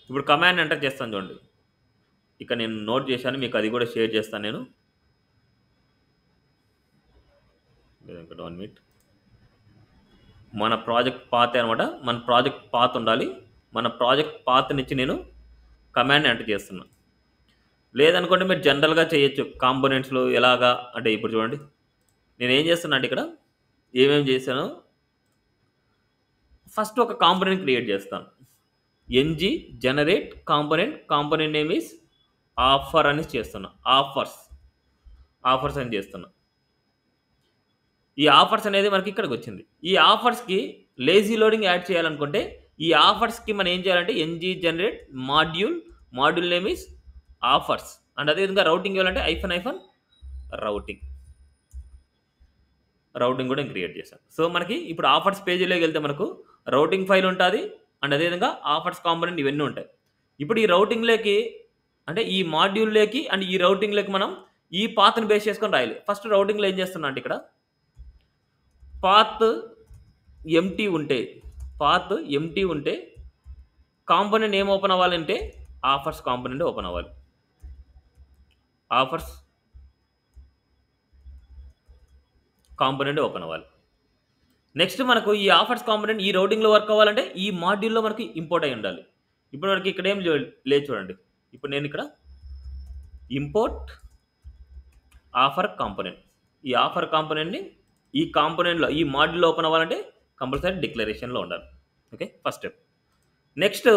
ఇప్పుడు కమాండ్ ఎంటర్ చేస్తాను చూడండి. ఇక్కడ నేను నోట్ చేశాను, మీకు అది కూడా షేర్ చేస్తాను నేను. 1 minute. మన ప్రాజెక్ట్ పాత్ అనమాట. మన ప్రాజెక్ట్ పాత్ ఉండాలి. మన ప్రాజెక్ట్ పాత్ నుంచి నేను కమాండ్ ఎంటర్ చేస్తున్నా. లేదనుకోండి మీరు జనరల్గా చేయొచ్చు కాంపోనెంట్స్లో. ఎలాగా అంటే ఇప్పుడు చూడండి నేను ఏం చేస్తున్నా అంటే ఇక్కడ ఏమేమి చేశాను. ఫస్ట్ ఒక కాంపోనెంట్ క్రియేట్ చేస్తాను. ng generate component name is offer అని చేస్తున్నా. ఆఫర్స్ అని చేస్తున్నా. ఈ ఆఫర్స్ అనేది మనకి ఇక్కడికి వచ్చింది. ఈ ఆఫర్స్కి లేజీ లోడింగ్ యాడ్ చేయాలనుకుంటే ఈ ఆఫర్స్కి మనం ఏం చేయాలంటే ng generate module name is offers. And అదేవిధంగా రౌటింగ్ ఇవ్వాలంటే ఐఫన్ రౌటింగ్ కూడా క్రియేట్ చేశాను. సో మనకి ఇప్పుడు ఆఫర్స్ పేజీలోకి వెళ్తే మనకు రౌటింగ్ ఫైల్ ఉంటుంది, అండ్ అదేవిధంగా ఆఫర్స్ కాంపోనెంట్ ఇవన్నీ ఉంటాయి. ఇప్పుడు ఈ రౌటింగ్‌లోకి అంటే ఈ మాడ్యూల్‌లోకి అండ్ ఈ రౌటింగ్‌లోకి మనం ఈ పాత్‌ని బేస్ చేసుకొని రాయాలి. ఫస్ట్ రౌటింగ్‌లో ఏం చేస్తున్నా అంటే ఇక్కడ పాత్ ఎంప్టీ ఉంటే పాత్ ఎంప్టీ ఉంటే కాంపోనెంట్ ఏం ఓపెన్ అవ్వాలంటే ఆఫర్స్ కాంపోనెంట్ ఓపెన్ అవ్వాలి. ఆఫర్స్ కాంపోనెంట్ ఓపెన్ అవ్వాలి. నెక్స్ట్ మనకు ఈ ఆఫర్స్ కాంపోనెంట్ ఈ రౌటింగ్‌లో వర్క్ అవ్వాలంటే ఈ మాడ్యూల్‌లో మనకి ఇంపోర్ట్ అయ్యి ఉండాలి. ఇప్పుడు మనకి ఇక్కడ ఏం లేదు చూడండి. ఇప్పుడు నేను ఇక్కడ ఇంపోర్ట్ ఆఫర్ కాంపోనెంట్ ఈ ఆఫర్ కాంపోనెంట్‌ని ఈ కాంపోనెంట్‌లో ఈ మాడ్యూల్‌లో ఓపెన్ అవ్వాలంటే కంపల్సరీ డిక్లరేషన్‌లో ఉండాలి. ఓకే. First step. నెక్స్ట్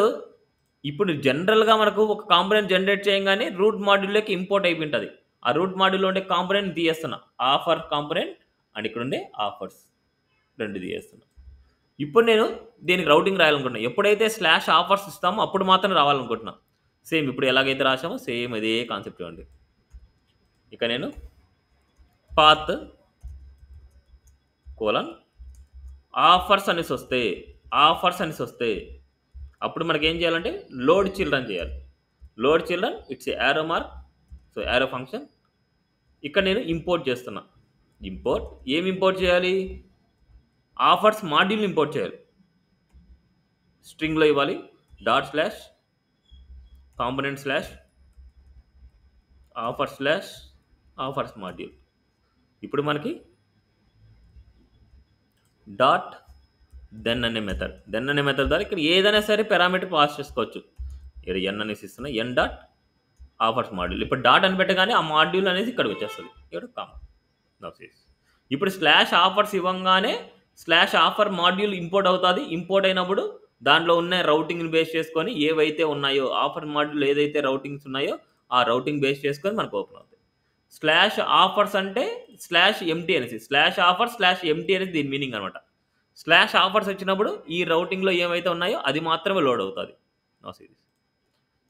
ఇప్పుడు జనరల్‌గా మనకు ఒక కాంపోనెంట్ జనరేట్ చేయంగానే రూట్ మాడ్యూల్‌లోకి ఇంపోర్ట్ అయిపోయి ఉంటది. ఆ రూట్ మాడ్యూల్‌లో ఉండే కాంపోనెంట్ తీయేస్తున్నా. ఆఫర్ కాంపోనెంట్ అండ్ ఇక్కడ ఉండే ఆఫర్స్ 2 తీయేస్తున్నా. ఇప్పుడు నేను దీనికి రౌటింగ్ రాయాలనుకుంటున్నా. ఎప్పుడైతే స్లాష్ ఆఫర్స్ ఇస్తామో అప్పుడు మాత్రం రావాలనుకుంటున్నా. సేమ్ ఇప్పుడు ఎలాగైతే రాసామో సేమ్ అదే కాన్సెప్ట్ ఇవ్వండి. ఇక నేను పాత్ కోలన్ ఆఫర్స్ అనేసి వస్తే అప్పుడు మనకేం చేయాలంటే లోడ్ చిల్డ్రన్ చేయాలి. Load children it's a arrow mark. So arrow function ఇక్కడ నేను ఇంపోర్ట్ చేస్తున్నా. ఏం ఇంపోర్ట్ చేయాలి? ఆఫర్స్ మాడ్యూల్ ఇంపోర్ట్ చేయాలి. స్ట్రింగ్లో ఇవ్వాలి dot slash component slash offers module. ఇప్పుడు మనకి డాట్ దెన్ అనే మెథడ్ ద్వారా ఇక్కడ ఏదైనా సరే పారామీటర్ పాస్ చేసుకోవచ్చు. ఇక్కడ ఎన్ అనేసి ఇస్తున్నా ఎన్ డాట్ ఆఫర్స్ మాడ్యూల్. ఇప్పుడు డాట్ అని పెట్టగానే ఆ మాడ్యూల్ అనేది ఇక్కడికి వచ్చేస్తుంది. ఇక్కడ కామన్. ఇప్పుడు స్లాష్ ఆఫర్స్ ఇవ్వగానే స్లాష్ ఆఫర్ మాడ్యూల్ ఇంపోర్ట్ అవుతుంది. ఇంపోర్ట్ అయినప్పుడు దాంట్లో ఉన్న రౌటింగ్ని బేస్ చేసుకొని ఏవైతే ఉన్నాయో ఆఫర్ మాడ్యూల్ ఏదైతే రౌటింగ్స్ ఉన్నాయో ఆ రౌటింగ్ బేస్ చేసుకొని మనకు ఓపెన్ అవుతాయి. స్లాష్ ఆఫర్స్ అంటే స్లాష్ ఎంటీ అనేసి స్లాష్ ఆఫర్స్ స్లాష్ ఎంటీ అనేది దీని మీనింగ్ అనమాట. స్లాష్ ఆఫర్స్ వచ్చినప్పుడు ఈ రౌటింగ్లో ఏమైతే ఉన్నాయో అది మాత్రమే లోడ్ అవుతుంది.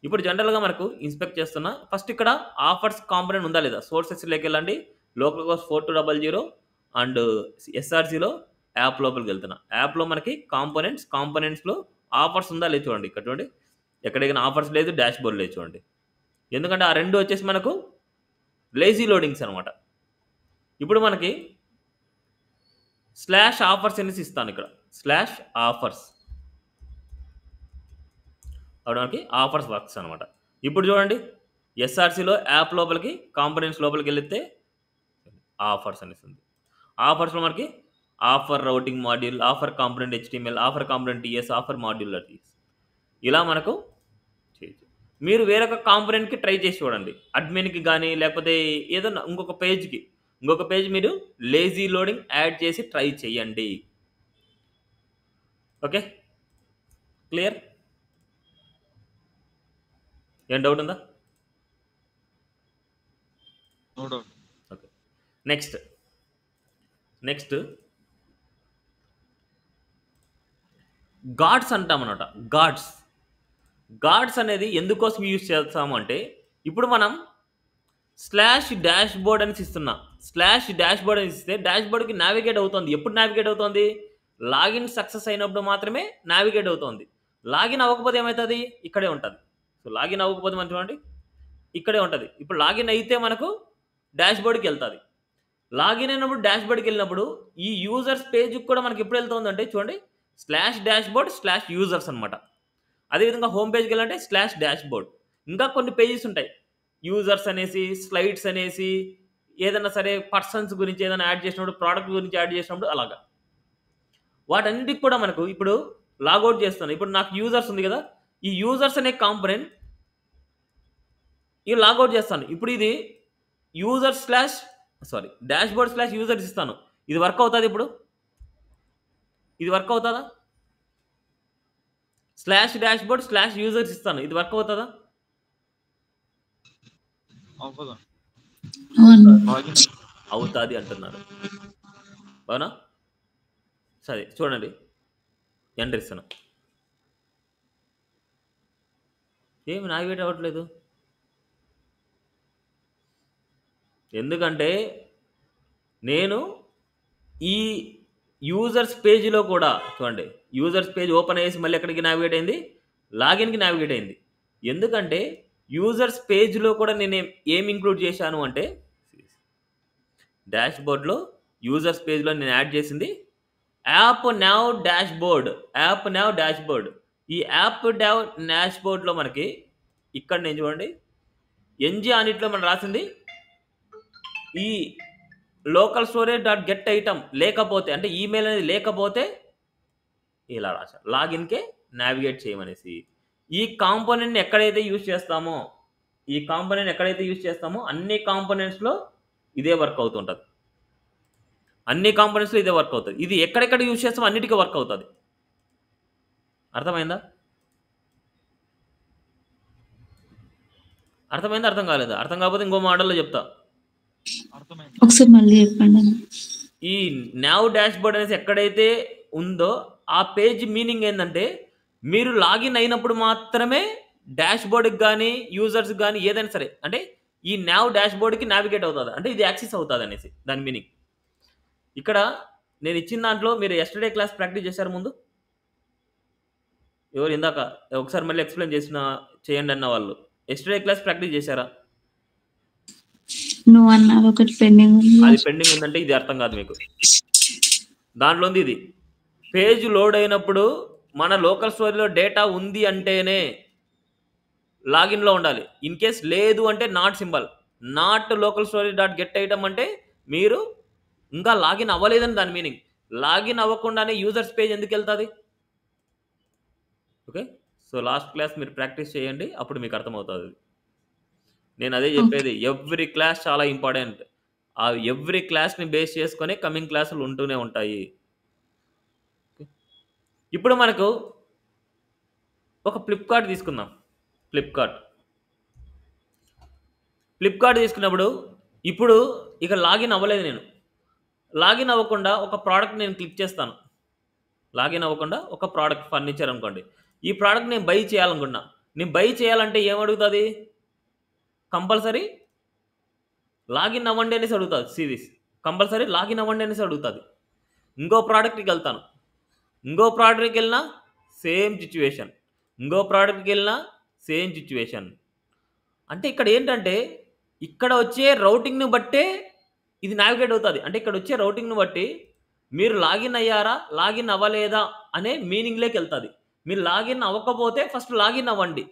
ఇప్పుడు జనరల్గా మనకు ఇన్స్పెక్ట్ చేస్తున్నా ఫస్ట్ ఇక్కడ ఆఫర్స్ కాంపోనెంట్ ఉందా లేదా సోర్సెస్లోకి వెళ్ళండి. లోకల్ హోస్ట్ 4200 అండ్ ఎస్ఆర్సీలో యాప్ లోపలికి వెళ్తున్నా. యాప్లో మనకి కాంపోనెంట్స్లో ఆఫర్స్ ఉందా లేదు చూడండి. ఇక్కడ చూడండి ఎక్కడైనా ఆఫర్స్ లేదు, డాష్ బోర్డ్ లేదు చూడండి. ఎందుకంటే ఆ రెండు వచ్చేసి మనకు లేజీ లోడింగ్స్ అనమాట. ఇప్పుడు మనకి స్లాష్ ఆఫర్స్ అనేసి ఇస్తాను. ఇక్కడ స్లాష్ ఆఫర్స్ అప్పుడు మనకి ఆఫర్స్ వర్క్స్ అనమాట. ఇప్పుడు చూడండి ఎస్ఆర్సీలో యాప్ లోపలికి కాంపోనెంట్స్ లోపలికి వెళితే ఆఫర్స్ అనేసి ఉంది. ఆఫర్స్లో మనకి offer routing module, offer component HTML, offer component TS, offer module TS ఇలా మనకు చేయొచ్చు. మీరు వేరొక కాంపోనెంట్కి ట్రై చేసి చూడండి. అడ్మిన్కి కానీ లేకపోతే ఏదైనా ఇంకొక పేజ్ మీరు లేజీ లోడింగ్ యాడ్ చేసి ట్రై చేయండి. Okay, clear? ఏం డౌట్ ఉందా? ఓకే. నెక్స్ట్ గాడ్స్ అంటామన్నమాట. గాడ్స్ అనేది ఎందుకోసం యూజ్ చేస్తాము అంటే ఇప్పుడు మనం స్లాష్ డాష్ బోర్డ్ అని ఇస్తున్నా. స్లాష్ డాష్ బోర్డ్ అని ఇస్తే డాష్ బోర్డ్కి నావిగేట్ అవుతుంది. ఎప్పుడు నావిగేట్ అవుతుంది? లాగిన్ సక్సెస్ అయినప్పుడు మాత్రమే నావిగేట్ అవుతుంది. లాగిన్ అవ్వకపోతే ఏమవుతుంది? ఇక్కడే ఉంటుంది. సో లాగిన్ అవ్వకపోతే మనం చూడండి ఇక్కడే ఉంటుంది. ఇప్పుడు లాగిన్ అయితే మనకు డాష్ బోర్డ్కి వెళ్తుంది. లాగిన్ అయినప్పుడు డాష్ బోర్డ్కి వెళ్ళినప్పుడు ఈ యూజర్స్ పేజ్కి కూడా మనకి ఎప్పుడు వెళ్తుంది అంటే చూడండి slash dashboard slash users అనమాట. అదేవిధంగా హోమ్ పేజ్కి వెళ్ళాలంటే స్లాష్ డాష్ బోర్డ్. ఇంకా కొన్ని పేజెస్ ఉంటాయి యూజర్స్ అనేసి, స్లైడ్స్ అనేసి, ఏదైనా సరే పర్సన్స్ గురించి ఏదైనా యాడ్ చేసినప్పుడు, ప్రోడక్ట్ గురించి యాడ్ చేసినప్పుడు అలాగా వాటన్నిటికి కూడా మనకు ఇప్పుడు లాగౌట్ చేస్తాను. ఇప్పుడు నాకు యూజర్స్ ఉంది కదా, ఈ యూజర్స్ అనే కాంపోనెంట్ ఇది లాగౌట్ చేస్తాను. ఇప్పుడు ఇది డాష్ బోర్డ్ స్లాష్ యూజర్స్ ఇస్తాను. ఇది వర్క్ అవుతుంది. ఇప్పుడు ఇది వర్క్ అవుతుందా? Slash dashboard slash users ఇస్తాను. ఇది వర్క్ అవుతుందా? అవుతుంది అంటున్నారు. అవునా? సరే చూడండి ఎంటర్ ఇస్తాను. ఏమి నావిగేట్ అవ్వట్లేదు. ఎందుకంటే నేను ఈ యూజర్స్ పేజీలో కూడా చూడండి యూజర్స్ పేజ్ ఓపెన్ అయ్యేసి మళ్ళీ ఎక్కడికి నావిగేట్ అయింది, లాగిన్కి నావిగేట్ అయింది. ఎందుకంటే యూజర్స్ పేజ్లో కూడా నేను ఏం ఇంక్లూడ్ చేశాను అంటే డాష్ బోర్డ్లో యూజర్స్ పేజ్లో నేను యాడ్ చేసింది app now dash board. App now dash board. ఈ యాప్ నావ్ డాష్ బోర్డ్లో మనకి ఇక్కడ నేను చూడండి ఎన్జీ అన్నిట్లో మనం రాసింది ఈ local storage dot get item లేకపోతే, అంటే ఈమెయిల్ అనేది లేకపోతే ఇలా రాశారు లాగిన్కే నావిగేట్ చేయమనేసి. ఈ కాంపోనెంట్ని ఎక్కడైతే యూజ్ చేస్తామో అన్ని కాంపోనెంట్స్లో ఇదే వర్క్ అవుతుంటుంది. అన్ని కాంపోనెంట్స్లో ఇదే వర్క్ అవుతుంది. ఇది ఎక్కడెక్కడ యూజ్ చేస్తామో అన్నిటికీ వర్క్ అవుతుంది. అర్థమైందా? అర్థం కాలేదా? అర్థం కాకపోతే ఇంకో మోడల్లో చెప్తా.
ఒకసారి మళ్ళీ చెప్పండి.
ఈ నావ్ డాష్ బోర్డ్ అనేసి ఎక్కడైతే ఉందో ఆ పేజ్ మీనింగ్ ఏంటంటే మీరు లాగిన్ అయినప్పుడు మాత్రమే డాష్ బోర్డ్కి కానీ యూజర్స్కి కానీ ఏదైనా సరే, అంటే ఈ నావ్ డాష్ బోర్డ్కి నావిగేట్ అవుతుంది, అంటే ఇది యాక్సెస్ అవుతుంది అనేసి దాని మీనింగ్. ఇక్కడ నేను ఇచ్చిన దాంట్లో మీరు ఎస్టర్డే క్లాస్ ప్రాక్టీస్ చేశారు ముందు ఎవరు? ఇందాక ఒకసారి మళ్ళీ ఎక్స్ప్లెయిన్ చేయండి అన్న వాళ్ళు ఎస్టర్డే క్లాస్ ప్రాక్టీస్ చేశారా?
నువ్వు అన్నారు ఒకటి పెండింగ్ ఉంది.
అది పెండింగ్ ఉందంటే ఇది అర్థం కాదు మీకు. దాంట్లో ఉంది ఇది పేజ్ లోడ్ అయినప్పుడు మన లోకల్ స్టోరీలో డేటా ఉంది అంటేనే లాగిన్లో ఉండాలి. ఇన్ కేస్ లేదు అంటే not symbol, not local story dot get item అంటే మీరు ఇంకా లాగిన్ అవ్వలేదని దాని మీనింగ్. లాగిన్ అవ్వకుండానే యూజర్స్ పేజ్ ఎందుకు వెళ్తుంది? ఓకే, సో లాస్ట్ క్లాస్ మీరు ప్రాక్టీస్ చేయండి, అప్పుడు మీకు అర్థమవుతుంది. నేను అదే చెప్పేది, ఎవ్రీ క్లాస్ చాలా ఇంపార్టెంట్. ఆ ఎవ్రీ క్లాస్ని బేస్ చేసుకొని కమింగ్ క్లాసులు ఉంటూనే ఉంటాయి. ఇప్పుడు మనకు ఒక ఫ్లిప్కార్ట్ తీసుకుందాం. ఫ్లిప్కార్ట్ తీసుకున్నప్పుడు ఇప్పుడు ఇక లాగిన్ అవ్వలేదు, నేను లాగిన్ అవ్వకుండా ఒక ప్రోడక్ట్ నేను క్లిక్ చేస్తాను. లాగిన్ అవ్వకుండా ఒక ప్రోడక్ట్ ఫర్నిచర్ అనుకోండి, ఈ ప్రోడక్ట్ నేను బై చేయాలనుకున్నా. నేను బై చేయాలంటే ఏమడుగుతుంది? కంపల్సరీ లాగిన్ అవ్వండి అనేసి అడుగుతుంది. సిరీస్ కంపల్సరీ లాగిన్ అవ్వండి అనేసి అడుగుతుంది. ఇంకో ప్రోడక్ట్కి వెళ్తాను, ఇంకో ప్రోడక్ట్కి వెళ్ళినా సేమ్ సిచ్యువేషన్, ఇంకో ప్రోడక్ట్కి వెళ్ళినా సేమ్ సిచ్యువేషన్. అంటే ఇక్కడ ఏంటంటే ఇక్కడ వచ్చే రౌటింగ్ను బట్టే ఇది నావిగేట్ అవుతుంది. అంటే ఇక్కడ వచ్చే రౌటింగ్ను బట్టి మీరు లాగిన్ అయ్యారా లాగిన్ అవ్వలేదా అనే మీనింగ్లోకి వెళ్తుంది. మీరు లాగిన్ అవ్వకపోతే ఫస్ట్ లాగిన్ అవ్వండి.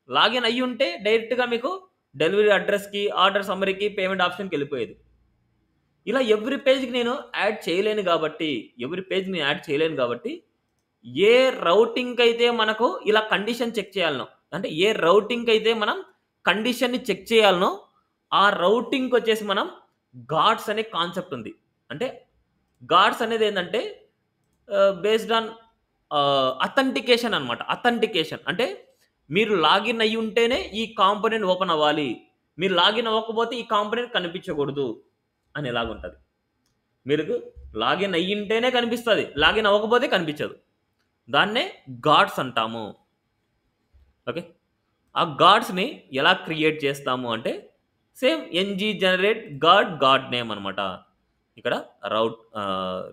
లాగిన్ అయ్యి ఉంటే డైరెక్ట్గా మీకు డెలివరీ అడ్రస్కి, ఆర్డర్ సమ్మరీకి, పేమెంట్ ఆప్షన్కి వెళ్ళిపోయేది. ఇలా ఎవ్రీ పేజ్కి నేను యాడ్ చేయలేను కాబట్టి ఏ రౌటింగ్కి అయితే మనకు ఇలా కండిషన్ చెక్ చేయాలనో, అంటే ఏ రౌటింగ్కి అయితే మనం కండిషన్ని చెక్ చేయాలనో ఆ రౌటింగ్కి వచ్చేసి మనం గాడ్స్ అనే కాన్సెప్ట్ ఉంది. అంటే గాడ్స్ అనేది ఏంటంటే బేస్డ్ ఆన్ అథెంటికేషన్ అనమాట. అథెంటికేషన్ అంటే మీరు లాగిన్ అయ్యి ఉంటేనే ఈ కాంపోనెంట్ ఓపెన్ అవ్వాలి, మీరు లాగిన్ అవ్వకపోతే ఈ కాంపోనెంట్ కనిపించకూడదు అని ఎలాగుంటుంది. మీరు లాగిన్ అయ్యి ఉంటేనే కనిపిస్తుంది, లాగిన్ అవ్వకపోతే కనిపించదు. దాన్నే గాడ్స్ అంటాము. ఓకే, ఆ గాడ్స్ని ఎలా క్రియేట్ చేస్తాము అంటే same NG generate guard name అనమాట. ఇక్కడ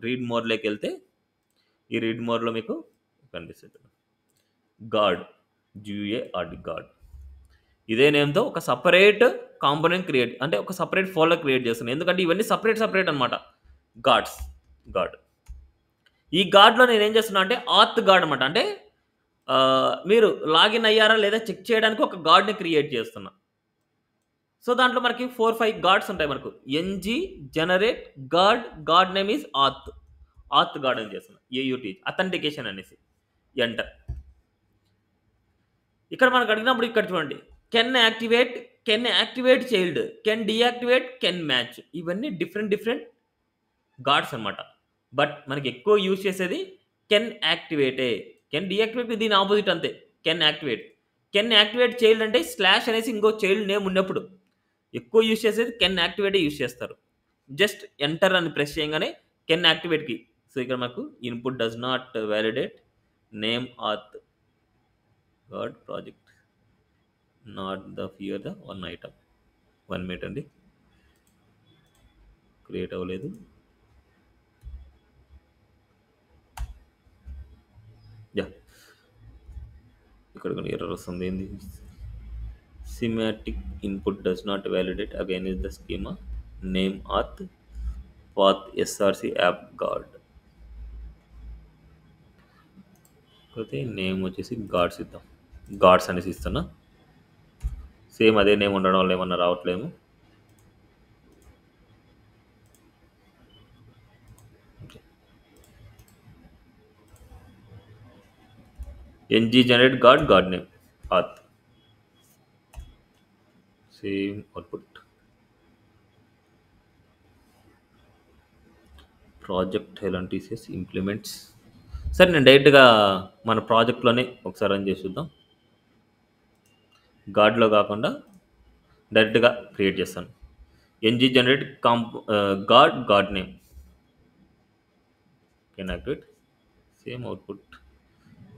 రీడ్ మోర్లోకి వెళ్తే ఈ రీడ్ మోర్లో మీకు కనిపిస్తుంది గాడ్, GUARD గాడ్. ఇదే నేమ్తో ఒక సపరేట్ కాంపోనెంట్ క్రియేట్, అంటే ఒక సపరేట్ ఫోల్డర్ క్రియేట్ చేస్తున్నాను. ఎందుకంటే ఇవన్నీ సపరేట్ అనమాట. గాడ్ ఈ గాడ్లో నేను ఏం చేస్తున్నా అంటే ఆత్ గాడ్ అనమాట. అంటే మీరు లాగిన్ అయ్యారా లేదా చెక్ చేయడానికి ఒక గాడ్ని క్రియేట్ చేస్తున్నా. సో దాంట్లో మనకి 4-5 గాడ్స్ ఉంటాయి. మనకు NG generate guard name is auth guard అని చేస్తున్నా. AUT అథెంటికేషన్ అనేసి ఎంటర్. ఇక్కడ మనకు అడిగినప్పుడు ఇక్కడ చూడండి, can activate child, can deactivate, can match, ఇవన్నీ డిఫరెంట్ గాడ్స్ అనమాట. బట్ మనకి ఎక్కువ యూజ్ చేసేది కెన్ డీయాక్టివేట్ దీని ఆపోజిట్ అంతే. కెన్ యాక్టివేట్ చైల్డ్ అంటే స్లాష్ అనేసి ఇంకో చైల్డ్ నేమ్ ఉన్నప్పుడు ఎక్కువ యూజ్ చేసేది కెన్ యాక్టివేటే యూజ్ చేస్తారు. జస్ట్ ఎంటర్ అని ప్రెస్ చేయగానే కెన్ యాక్టివేట్కి. సో ఇక్కడ మనకు input does not validate name auth guard project not the fear the one item. 1 minute అండి, క్రియేట్ అవ్వలేదు. ఇక్కడ కూడా ఎర్రర్ వస్తుంది ఏంది semantic input does not validate again is the schema name auth path src app guard అయితే name వచ్చేసి God's ఇద్దాం God's అనేసి ఇస్తున్నా సేమ్ అదే నేమ్ ఉండడం వల్ల ఏమన్నా రావట్లేము ng generate guard name auth same output project ఎలాంటి ఇంప్లిమెంట్స్ సరే నేను డైరెక్ట్గా మన ప్రాజెక్ట్లోనే ఒకసారి రన్ చేసి చూద్దాం గాడ్లో కాకుండా డైరెక్ట్గా క్రియేట్ చేస్తాను ng generate guard name can activate same output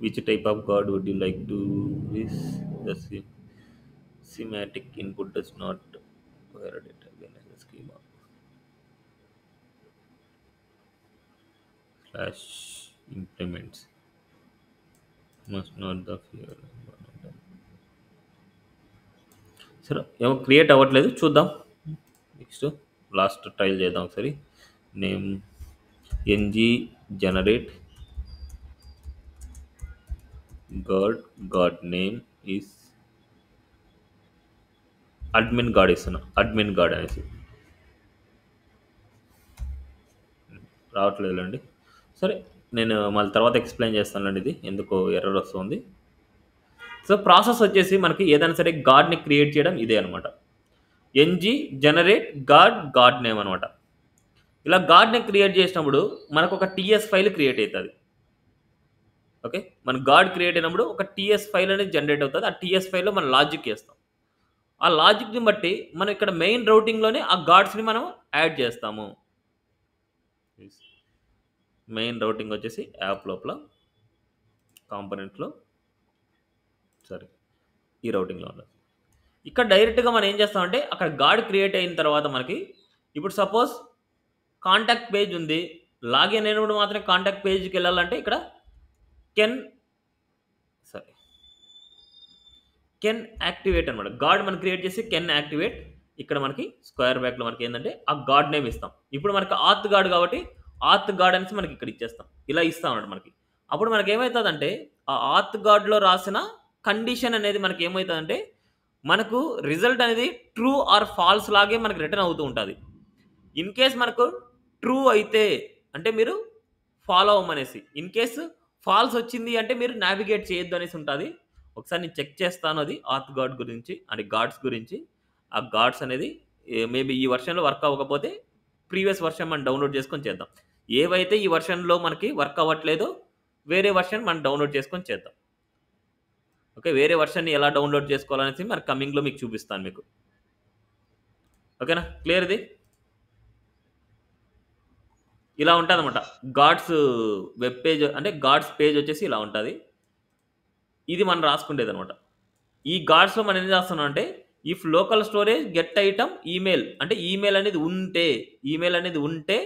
which type of guard would you like to this the semantic input does not validate again as a schema slash implements must not the fear సరే ఏమో create అవ్వట్లేదు చూద్దాం next last trial చేద్దాం ఒకసారి name ng generate guard name is admin guard ఇస్తున్నా admin guard అనేసి రావట్లేదులేండి సరే నేను మళ్ళీ తర్వాత ఎక్స్ప్లెయిన్ చేస్తానండి ఇది ఎందుకో ఎర్రర్ వస్తుంది సో ప్రాసెస్ వచ్చేసి మనకి ఏదైనా సరే గాడ్ని క్రియేట్ చేయడం ఇదే అనమాట ng జనరేట్ గాడ్ నేమ్ అనమాట ఇలా గాడ్ని క్రియేట్ చేసినప్పుడు మనకు ఒక టీఎస్ ఫైల్ క్రియేట్ అవుతుంది ఓకే మన గాడ్ క్రియేట్ అయినప్పుడు ఒక టీఎస్ ఫైల్ అనేది జనరేట్ అవుతుంది ఆ టీఎస్ ఫైల్లో మనం లాజిక్ చేస్తాం ఆ లాజిక్ని బట్టి మనం ఇక్కడ మెయిన్ రౌటింగ్లోనే ఆ గాడ్స్ని మనం యాడ్ చేస్తాము మెయిన్ రౌటింగ్ వచ్చేసి యాప్ లోపల కాంపోనెంట్లో సరే ఈ రౌటింగ్లో ఉండదు ఇక్కడ డైరెక్ట్గా మనం ఏం చేస్తామంటే అక్కడ గాడ్ క్రియేట్ అయిన తర్వాత మనకి ఇప్పుడు సపోజ్ కాంటాక్ట్ పేజ్ ఉంది లాగిన్ అయినప్పుడు మాత్రమే కాంటాక్ట్ పేజ్కి వెళ్ళాలంటే ఇక్కడ కెన్ యాక్టివేట్ అనమాట గాడ్ మనం క్రియేట్ చేసి కెన్ యాక్టివేట్ ఇక్కడ మనకి స్క్వేర్ బ్యాక్లో మనకి ఏంటంటే ఆ గాడ్ నేమ్ ఇస్తాం ఇప్పుడు మనకి ఆత్ గాడ్ కాబట్టి ఆత్ గాడ్ అనేసి మనకి ఇక్కడ ఇచ్చేస్తాం ఇలా ఇస్తాం అన్నమాట మనకి అప్పుడు మనకి ఏమవుతుందంటే ఆ ఆత్ గాడ్లో రాసిన కండిషన్ అనేది మనకి ఏమవుతుందంటే మనకు రిజల్ట్ అనేది ట్రూ ఆర్ ఫాల్స్ లాగే మనకి రిటర్న్ అవుతూ ఉంటుంది ఇన్ కేస్ మనకు ట్రూ అయితే అంటే మీరు ఫాలో అవ్వమనేసి ఇన్ కేస్ ఫాల్స్ వచ్చింది అంటే మీరు నావిగేట్ చేయొద్దు అనేసి ఉంటుంది ఒకసారి నేను చెక్ చేస్తాను అది ఆత్ గాడ్ గురించి అంటే గాడ్స్ గురించి ఆ గాడ్స్ అనేది మేబీ ఈ వర్షన్లో వర్క్ అవ్వకపోతే ప్రీవియస్ వర్షన్ మనం డౌన్లోడ్ చేసుకొని చేద్దాం ఏవైతే ఈ వర్షన్లో మనకి వర్క్ అవ్వట్లేదో వేరే వర్షన్ మనం డౌన్లోడ్ చేసుకొని చేద్దాం ఓకే వేరే వర్షన్ని ఎలా డౌన్లోడ్ చేసుకోవాలనేసి మరి కమింగ్లో మీకు చూపిస్తాను మీకు ఓకేనా క్లియర్ ఇది ఇలా ఉంటుంది అనమాట గాడ్స్ వెబ్ పేజ్ అంటే గాడ్స్ పేజ్ వచ్చేసి ఇలా ఉంటుంది ఇది మనం రాసుకుంటేది అనమాట ఈ గాడ్స్లో మనం ఏం చేస్తున్నాం అంటే if local storage get item email అంటే ఈమెయిల్ అనేది ఉంటే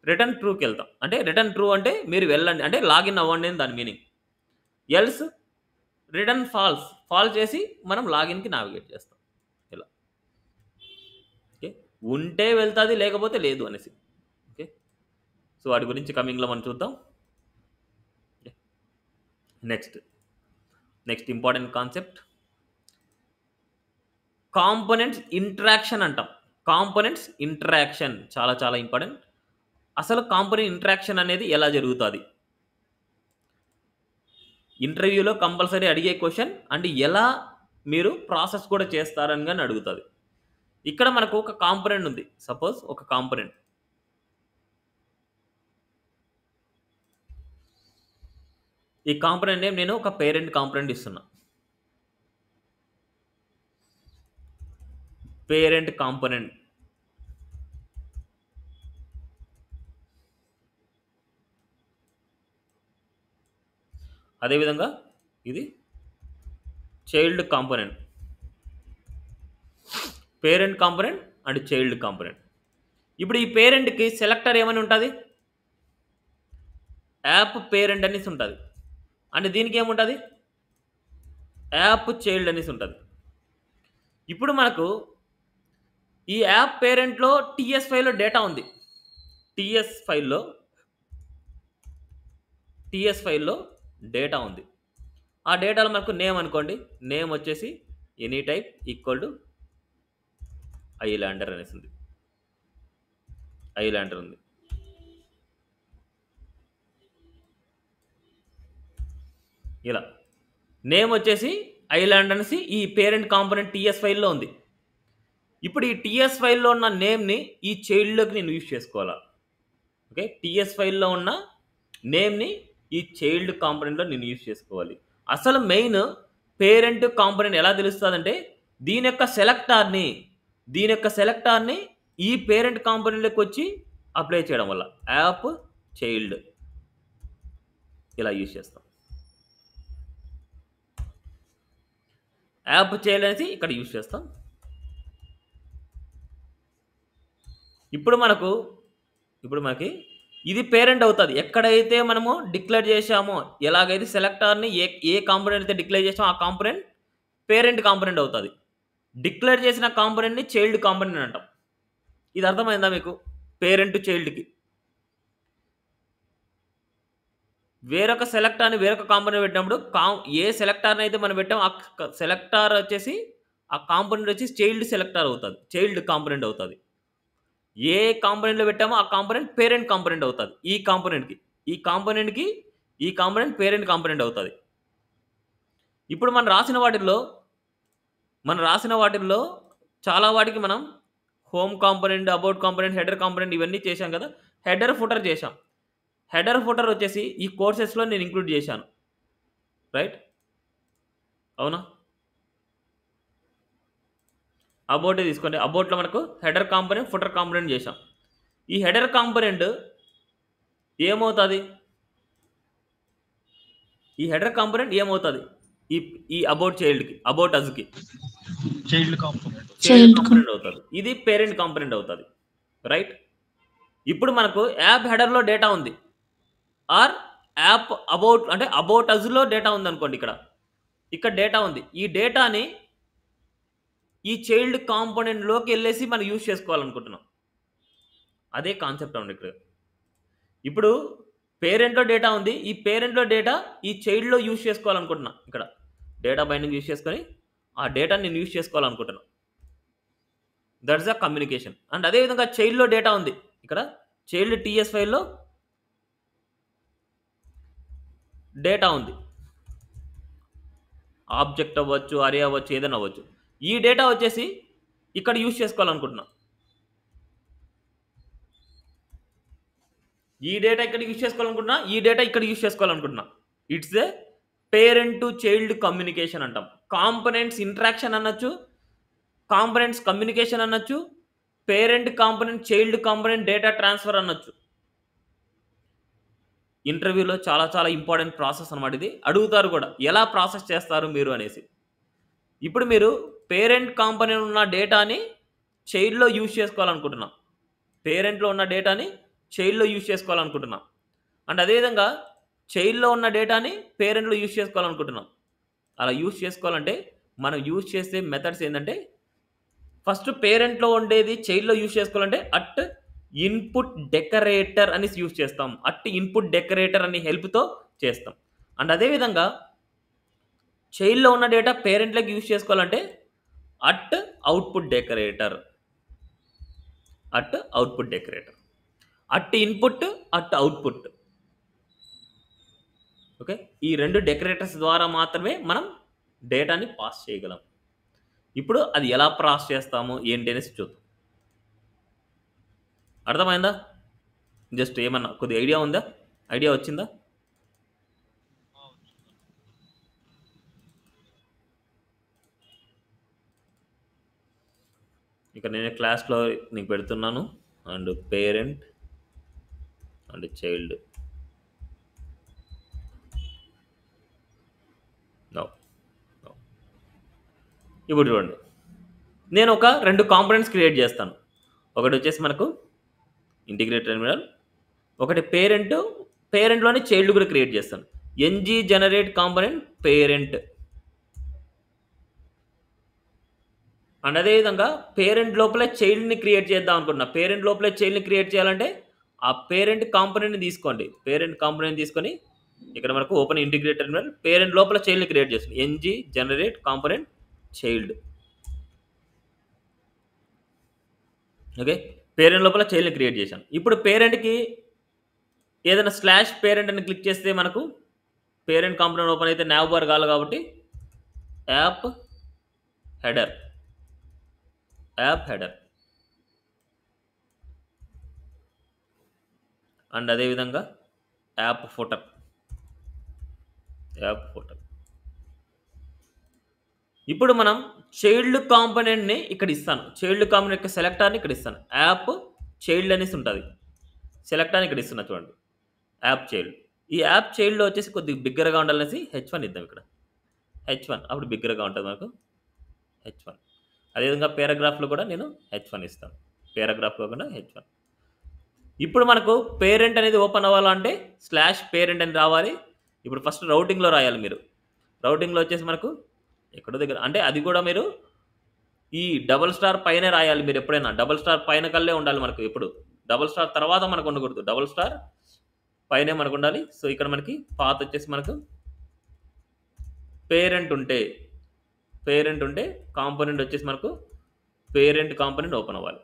రిటర్న్ ట్రూకి వెళ్తాం అంటే రిటర్న్ ట్రూ అంటే మీరు వెళ్ళండి అంటే లాగిన్ అవ్వండి అని దాని మీనింగ్ ఎల్స్ రిటర్న్ ఫాల్స్ చేసి మనం లాగిన్కి నావిగేట్ చేస్తాం ఇలా ఓకే ఉంటే వెళ్తుంది లేకపోతే లేదు అనేసి ఓకే సో వాటి గురించి కమింగ్లో మనం చూద్దాం next important concept components interaction అంటాం కాంపోనెంట్స్ ఇంటరాక్షన్ చాలా చాలా ఇంపార్టెంట్ అసలు కాంపోనెంట్ ఇంటరాక్షన్ అనేది ఎలా జరుగుతుంది ఇంటర్వ్యూలో కంపల్సరీ అడిగే క్వశ్చన్ అండ్ ఎలా మీరు ప్రాసెస్ కూడా చేస్తారని కానీ అడుగుతుంది ఇక్కడ మనకు ఒక కాంపోనెంట్ ఉంది సపోజ్ ఒక కాంపోనెంట్ ఈ కాంపోనెంట్ నేమ్ నేను ఒక పేరెంట్ కాంపోనెంట్ ఇస్తున్నా పేరెంట్ కాంపోనెంట్ అదేవిధంగా ఇది child component parent component and child component ఇప్పుడు ఈ పేరెంట్కి సెలెక్టర్ ఏమని ఉంటుంది యాప్ పేరెంట్ అనేసి ఉంటుంది అంటే దీనికి ఏముంటుంది యాప్ చైల్డ్ అనేసి ఉంటుంది. ఇప్పుడు మనకు ఈ యాప్ పేరెంట్లో టీఎస్ ఫైల్లో డేటా ఉంది. టీఎస్ ఫైల్లో డేటా ఉంది. ఆ డేటాలో మనకు నేమ్ అనుకోండి. నేమ్ వచ్చేసి any type equal to Islander అనేసి ఉంది. ఐలాండర్ ఉంది. ఇలా నేమ్ వచ్చేసి ఐలాండ్ అనేసి ఈ పేరెంట్ కాంపోనెంట్ టీఎస్ ఫైల్లో ఉంది. ఇప్పుడు ఈ టీఎస్ ఫైల్లో ఉన్న నేమ్ని ఈ చైల్డ్లోకి నేను యూజ్ చేసుకోవాలా. ఓకే, టీఎస్ ఫైల్లో ఉన్న నేమ్ని ఈ చైల్డ్ కాంపోనెంట్లో నేను యూజ్ చేసుకోవాలి. అసలు మెయిన్ పేరెంట్ కాంపోనెంట్ ఎలా తెలుస్తుందంటే దీని యొక్క సెలెక్టార్ని ఈ పేరెంట్ కాంపోనెంట్లోకి వచ్చి అప్లై చేయడం వల్ల యాప్ చైల్డ్ ఇలా యూజ్ చేస్తాం. యాప్ చైల్డ్ అనేసి ఇక్కడ యూజ్ చేస్తాం. ఇప్పుడు మనకి ఇది పేరెంట్ అవుతుంది. ఎక్కడైతే మనము డిక్లేర్ చేసామో, ఎలాగైతే సెలెక్టార్ని ఏ కాంపోనెంట్ అయితే డిక్లేర్ చేసామో ఆ కాంపోనెంట్ పేరెంట్ కాంపోనెంట్ అవుతుంది. డిక్లేర్ చేసిన కాంపోనెంట్ని చైల్డ్ కాంపోనెంట్ అంటాం. ఇది అర్థమైందా మీకు? పేరెంట్ చైల్డ్కి వేరొక సెలెక్టార్ని వేరొక కాంపోనెంట్ పెట్టినప్పుడు ఏ సెలెక్టార్ని అయితే మనం పెట్టామో ఆ సెలెక్టార్ వచ్చేసి ఆ కాంపోనెంట్ వచ్చి చైల్డ్ సెలెక్టార్ అవుతుంది, చైల్డ్ కాంపోనెంట్ అవుతుంది. ఏ కాంపోనెంట్లో పెట్టామో ఆ కాంపోనెంట్ పేరెంట్ కాంపోనెంట్ అవుతుంది. ఈ కాంపోనెంట్ పేరెంట్ కాంపోనెంట్ అవుతుంది. ఇప్పుడు మనం రాసిన వాటిల్లో చాలా వాటికి మనం home component, about component, header component ఇవన్నీ చేశాం కదా. హెడర్ ఫుటర్ చేశాం. హెడర్ ఫుటర్ వచ్చేసి ఈ కోర్సెస్లో నేను ఇంక్లూడ్ చేశాను, రైట్? అవునా? అబౌటే తీసుకోండి. అబౌట్లో మనకు హెడర్ కాంపోనెంట్, ఫుటర్ కాంపోనెంట్ చేశాం. ఈ హెడర్ కాంపోనెంట్ ఏమవుతుంది? ఈ అబౌట్ చైల్డ్కి, అబౌట్ అజ్కి
చైల్డ్ కాంపోనెంట్
అవుతుంది. ఇది పేరెంట్ కాంపోనెంట్ అవుతుంది, రైట్? ఇప్పుడు మనకు యాప్ హెడర్లో డేటా ఉంది, ఆర్ యాప్ అబౌట్ అంటే అబౌట్ అజ్లో డేటా ఉంది అనుకోండి. ఇక్కడ డేటా ఉంది. ఈ డేటాని ఈ చైల్డ్ కాంపోనెంట్లోకి వెళ్ళేసి మనం యూజ్ చేసుకోవాలనుకుంటున్నాం. అదే కాన్సెప్ట్ అండి ఇక్కడ. ఇప్పుడు పేరెంట్లో డేటా ఉంది. ఈ పేరెంట్లో డేటా ఈ చైల్డ్లో యూజ్ చేసుకోవాలనుకుంటున్నా. ఇక్కడ డేటా బైండింగ్ యూజ్ చేసుకొని ఆ డేటాని నేను యూజ్ చేసుకోవాలనుకుంటున్నాను. That's the communication. అండ్ అదేవిధంగా చైల్డ్లో డేటా ఉంది. ఇక్కడ చైల్డ్ టీఎస్ ఫైల్లో డేటా ఉంది. ఆబ్జెక్ట్ అవ్వచ్చు, అరే అవ్వచ్చు, ఏదైనా అవ్వచ్చు. ఈ డేటా వచ్చేసి ఇక్కడ యూజ్ చేసుకోవాలనుకుంటున్నా. ఈ డేటా ఇక్కడ యూజ్ చేసుకోవాలనుకుంటున్నా. It's a parent to child communication అంటాం. కాంపోనెంట్స్ ఇంటరాక్షన్ అనొచ్చు, కాంపోనెంట్స్ కమ్యూనికేషన్ అనొచ్చు, parent component child component data transfer అనొచ్చు. ఇంటర్వ్యూలో చాలా చాలా ఇంపార్టెంట్ ప్రాసెస్ అనమాట ఇది. అడుగుతారు కూడా, ఎలా ప్రాసెస్ చేస్తారు మీరు అనేసి. ఇప్పుడు మీరు పేరెంట్ కాంపోనెంట్ ఉన్న డేటాని చైల్డ్లో యూజ్ చేసుకోవాలనుకుంటున్నాం. పేరెంట్లో ఉన్న డేటాని చైల్డ్లో యూజ్ చేసుకోవాలనుకుంటున్నాం. అండ్ అదేవిధంగా చైల్డ్లో ఉన్న డేటాని పేరెంట్లో యూజ్ చేసుకోవాలనుకుంటున్నాం. అలా యూజ్ చేసుకోవాలంటే మనం యూజ్ చేసే మెథడ్స్ ఏంటంటే, ఫస్ట్ పేరెంట్లో ఉండేది చైల్డ్లో యూజ్ చేసుకోవాలంటే అట్ ఇన్పుట్ డెకరేటర్ అని యూజ్ చేస్తాం. అట్ ఇన్పుట్ డెకరేటర్ అని హెల్ప్తో చేస్తాం. అండ్ అదేవిధంగా చైల్డ్లో ఉన్న డేటా పేరెంట్లోకి యూజ్ చేసుకోవాలంటే at output decorator. At input, at output. Okay, ఈ రెండు డెకరేటర్స్ ద్వారా మాత్రమే మనం డేటాని పాస్ చేయగలం. ఇప్పుడు అది ఎలా పాస్ చేస్తాము ఏంటి అనేసి చూద్దాం. అర్థమైందా? జస్ట్ ఏమన్నా కొద్ది ఐడియా వచ్చిందా? ఇక నేను క్లాస్లో నీకు పెడుతున్నాను. And parent and child. ఇప్పుడు చూడండి, నేను ఒక 2 కాంపోనెంట్స్ క్రియేట్ చేస్తాను. ఒకటి వచ్చేసి మనకు ఇంటిగ్రేట్ టెర్మినల్, ఒకటి పేరెంట్లోనే చైల్డ్ కూడా క్రియేట్ చేస్తాను. NG generate component parent. And అదేవిధంగా పేరెంట్ లోపలే చైల్డ్ని క్రియేట్ చేద్దాం అనుకుంటున్నా. పేరెంట్ లోపలే చైల్డ్ని క్రియేట్ చేయాలంటే ఆ పేరెంట్ కాంపోనెంట్ని తీసుకోండి. పేరెంట్ కాంపోనెంట్ తీసుకొని ఇక్కడ మనకు ఓపెన్ ఇంటిగ్రేటెడ్ పేరెంట్ లోపల చైల్డ్ని క్రియేట్ చేస్తుంది. NG generate component child. Okay, parent లోపల చైల్డ్ని క్రియేట్ చేశాను. ఇప్పుడు పేరెంట్కి ఏదైనా స్లాష్ పేరెంట్ అని క్లిక్ చేస్తే మనకు పేరెంట్ కాంపోనెంట్ ఓపెన్ అయితే nav బార్ కావాలి కాబట్టి యాప్ హెడర్ అండ్ అదేవిధంగా యాప్ ఫోటర్. ఇప్పుడు మనం చైల్డ్ కాంపోనెంట్ని ఇక్కడ ఇస్తాను. చైల్డ్ కాంపోనెంట్ యొక్క సెలెక్టర్ని ఇక్కడ ఇస్తాను. యాప్ చైల్డ్ అనేసి ఉంటుంది. సెలెక్టర్ని ఇక్కడ ఇస్తున్నా చూడండి, యాప్ చైల్డ్. ఈ యాప్ చైల్డ్లో వచ్చేసి కొద్దిగా బిగ్గరగా ఉండాలనేసి H1 ఇద్దాం. ఇక్కడ H1 అప్పుడు బిగ్గరగా ఉంటుంది మనకు H1. అదేవిధంగా పారాగ్రాఫ్లో కూడా నేను H1 ఇస్తాను. పారాగ్రాఫ్లో కూడా H1. ఇప్పుడు మనకు పేరెంట్ అనేది ఓపెన్ అవ్వాలంటే స్లాష్ పేరెంట్ అని రావాలి. ఇప్పుడు ఫస్ట్ రౌటింగ్లో రాయాలి. మీరు రౌటింగ్లో వచ్చేసి మనకు ఎక్కడో దగ్గర అంటే అది కూడా మీరు ఈ డబల్ స్టార్ పైన రాయాలి. మీరు ఎప్పుడైనా డబల్ స్టార్ పైన కల్లే ఉండాలి మనకు. ఎప్పుడు డబల్ స్టార్ తర్వాత మనకు ఉండకూడదు, డబల్ స్టార్ పైనే మనకు ఉండాలి. సో ఇక్కడ మనకి పాత్ వచ్చేసి మనకు పేరెంట్ ఉంటే కాంపోనెంట్ వచ్చేసి మనకు పేరెంట్ కాంపోనెంట్ ఓపెన్ అవ్వాలి.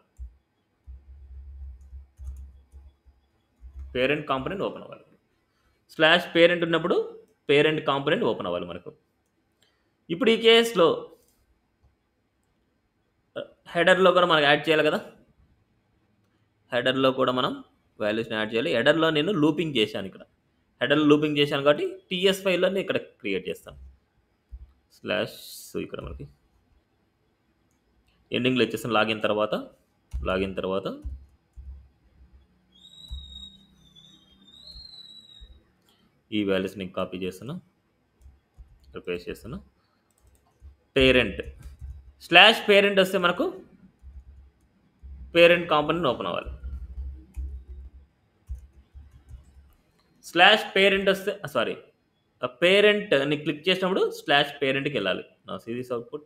స్లాష్ పేరెంట్ ఉన్నప్పుడు పేరెంట్ కాంపోనెంట్ ఓపెన్ అవ్వాలి మనకు. ఇప్పుడు ఈ కేసులో హెడర్లో కూడా మనకు యాడ్ చేయాలి కదా. హెడర్లో కూడా మనం వాల్యూస్ని యాడ్ చేయాలి. హెడర్లో నేను లూపింగ్ చేశాను. ఇక్కడ హెడర్లో లూపింగ్ చేశాను కాబట్టి టీఎస్ ఫైల్లో ఇక్కడ క్రియేట్ చేస్తాను. స్లాష్ ఇక్కడ మనకి ఎండింగ్లో వచ్చేసాను. లాగిన్ తర్వాత ఈ వాల్యూస్ నేను కాపీ చేస్తున్నా, పేస్ట్ చేస్తున్నా. పేరెంట్ స్లాష్ పేరెంట్ వస్తే మనకు పేరెంట్ కాంపోనెంట్ ఓపెన్ అవ్వాలి. స్లాష్ పేరెంట్ వస్తే పేరెంట్ని క్లిక్ చేసినప్పుడు స్లాష్ పేరెంట్కి వెళ్ళాలి. నా series output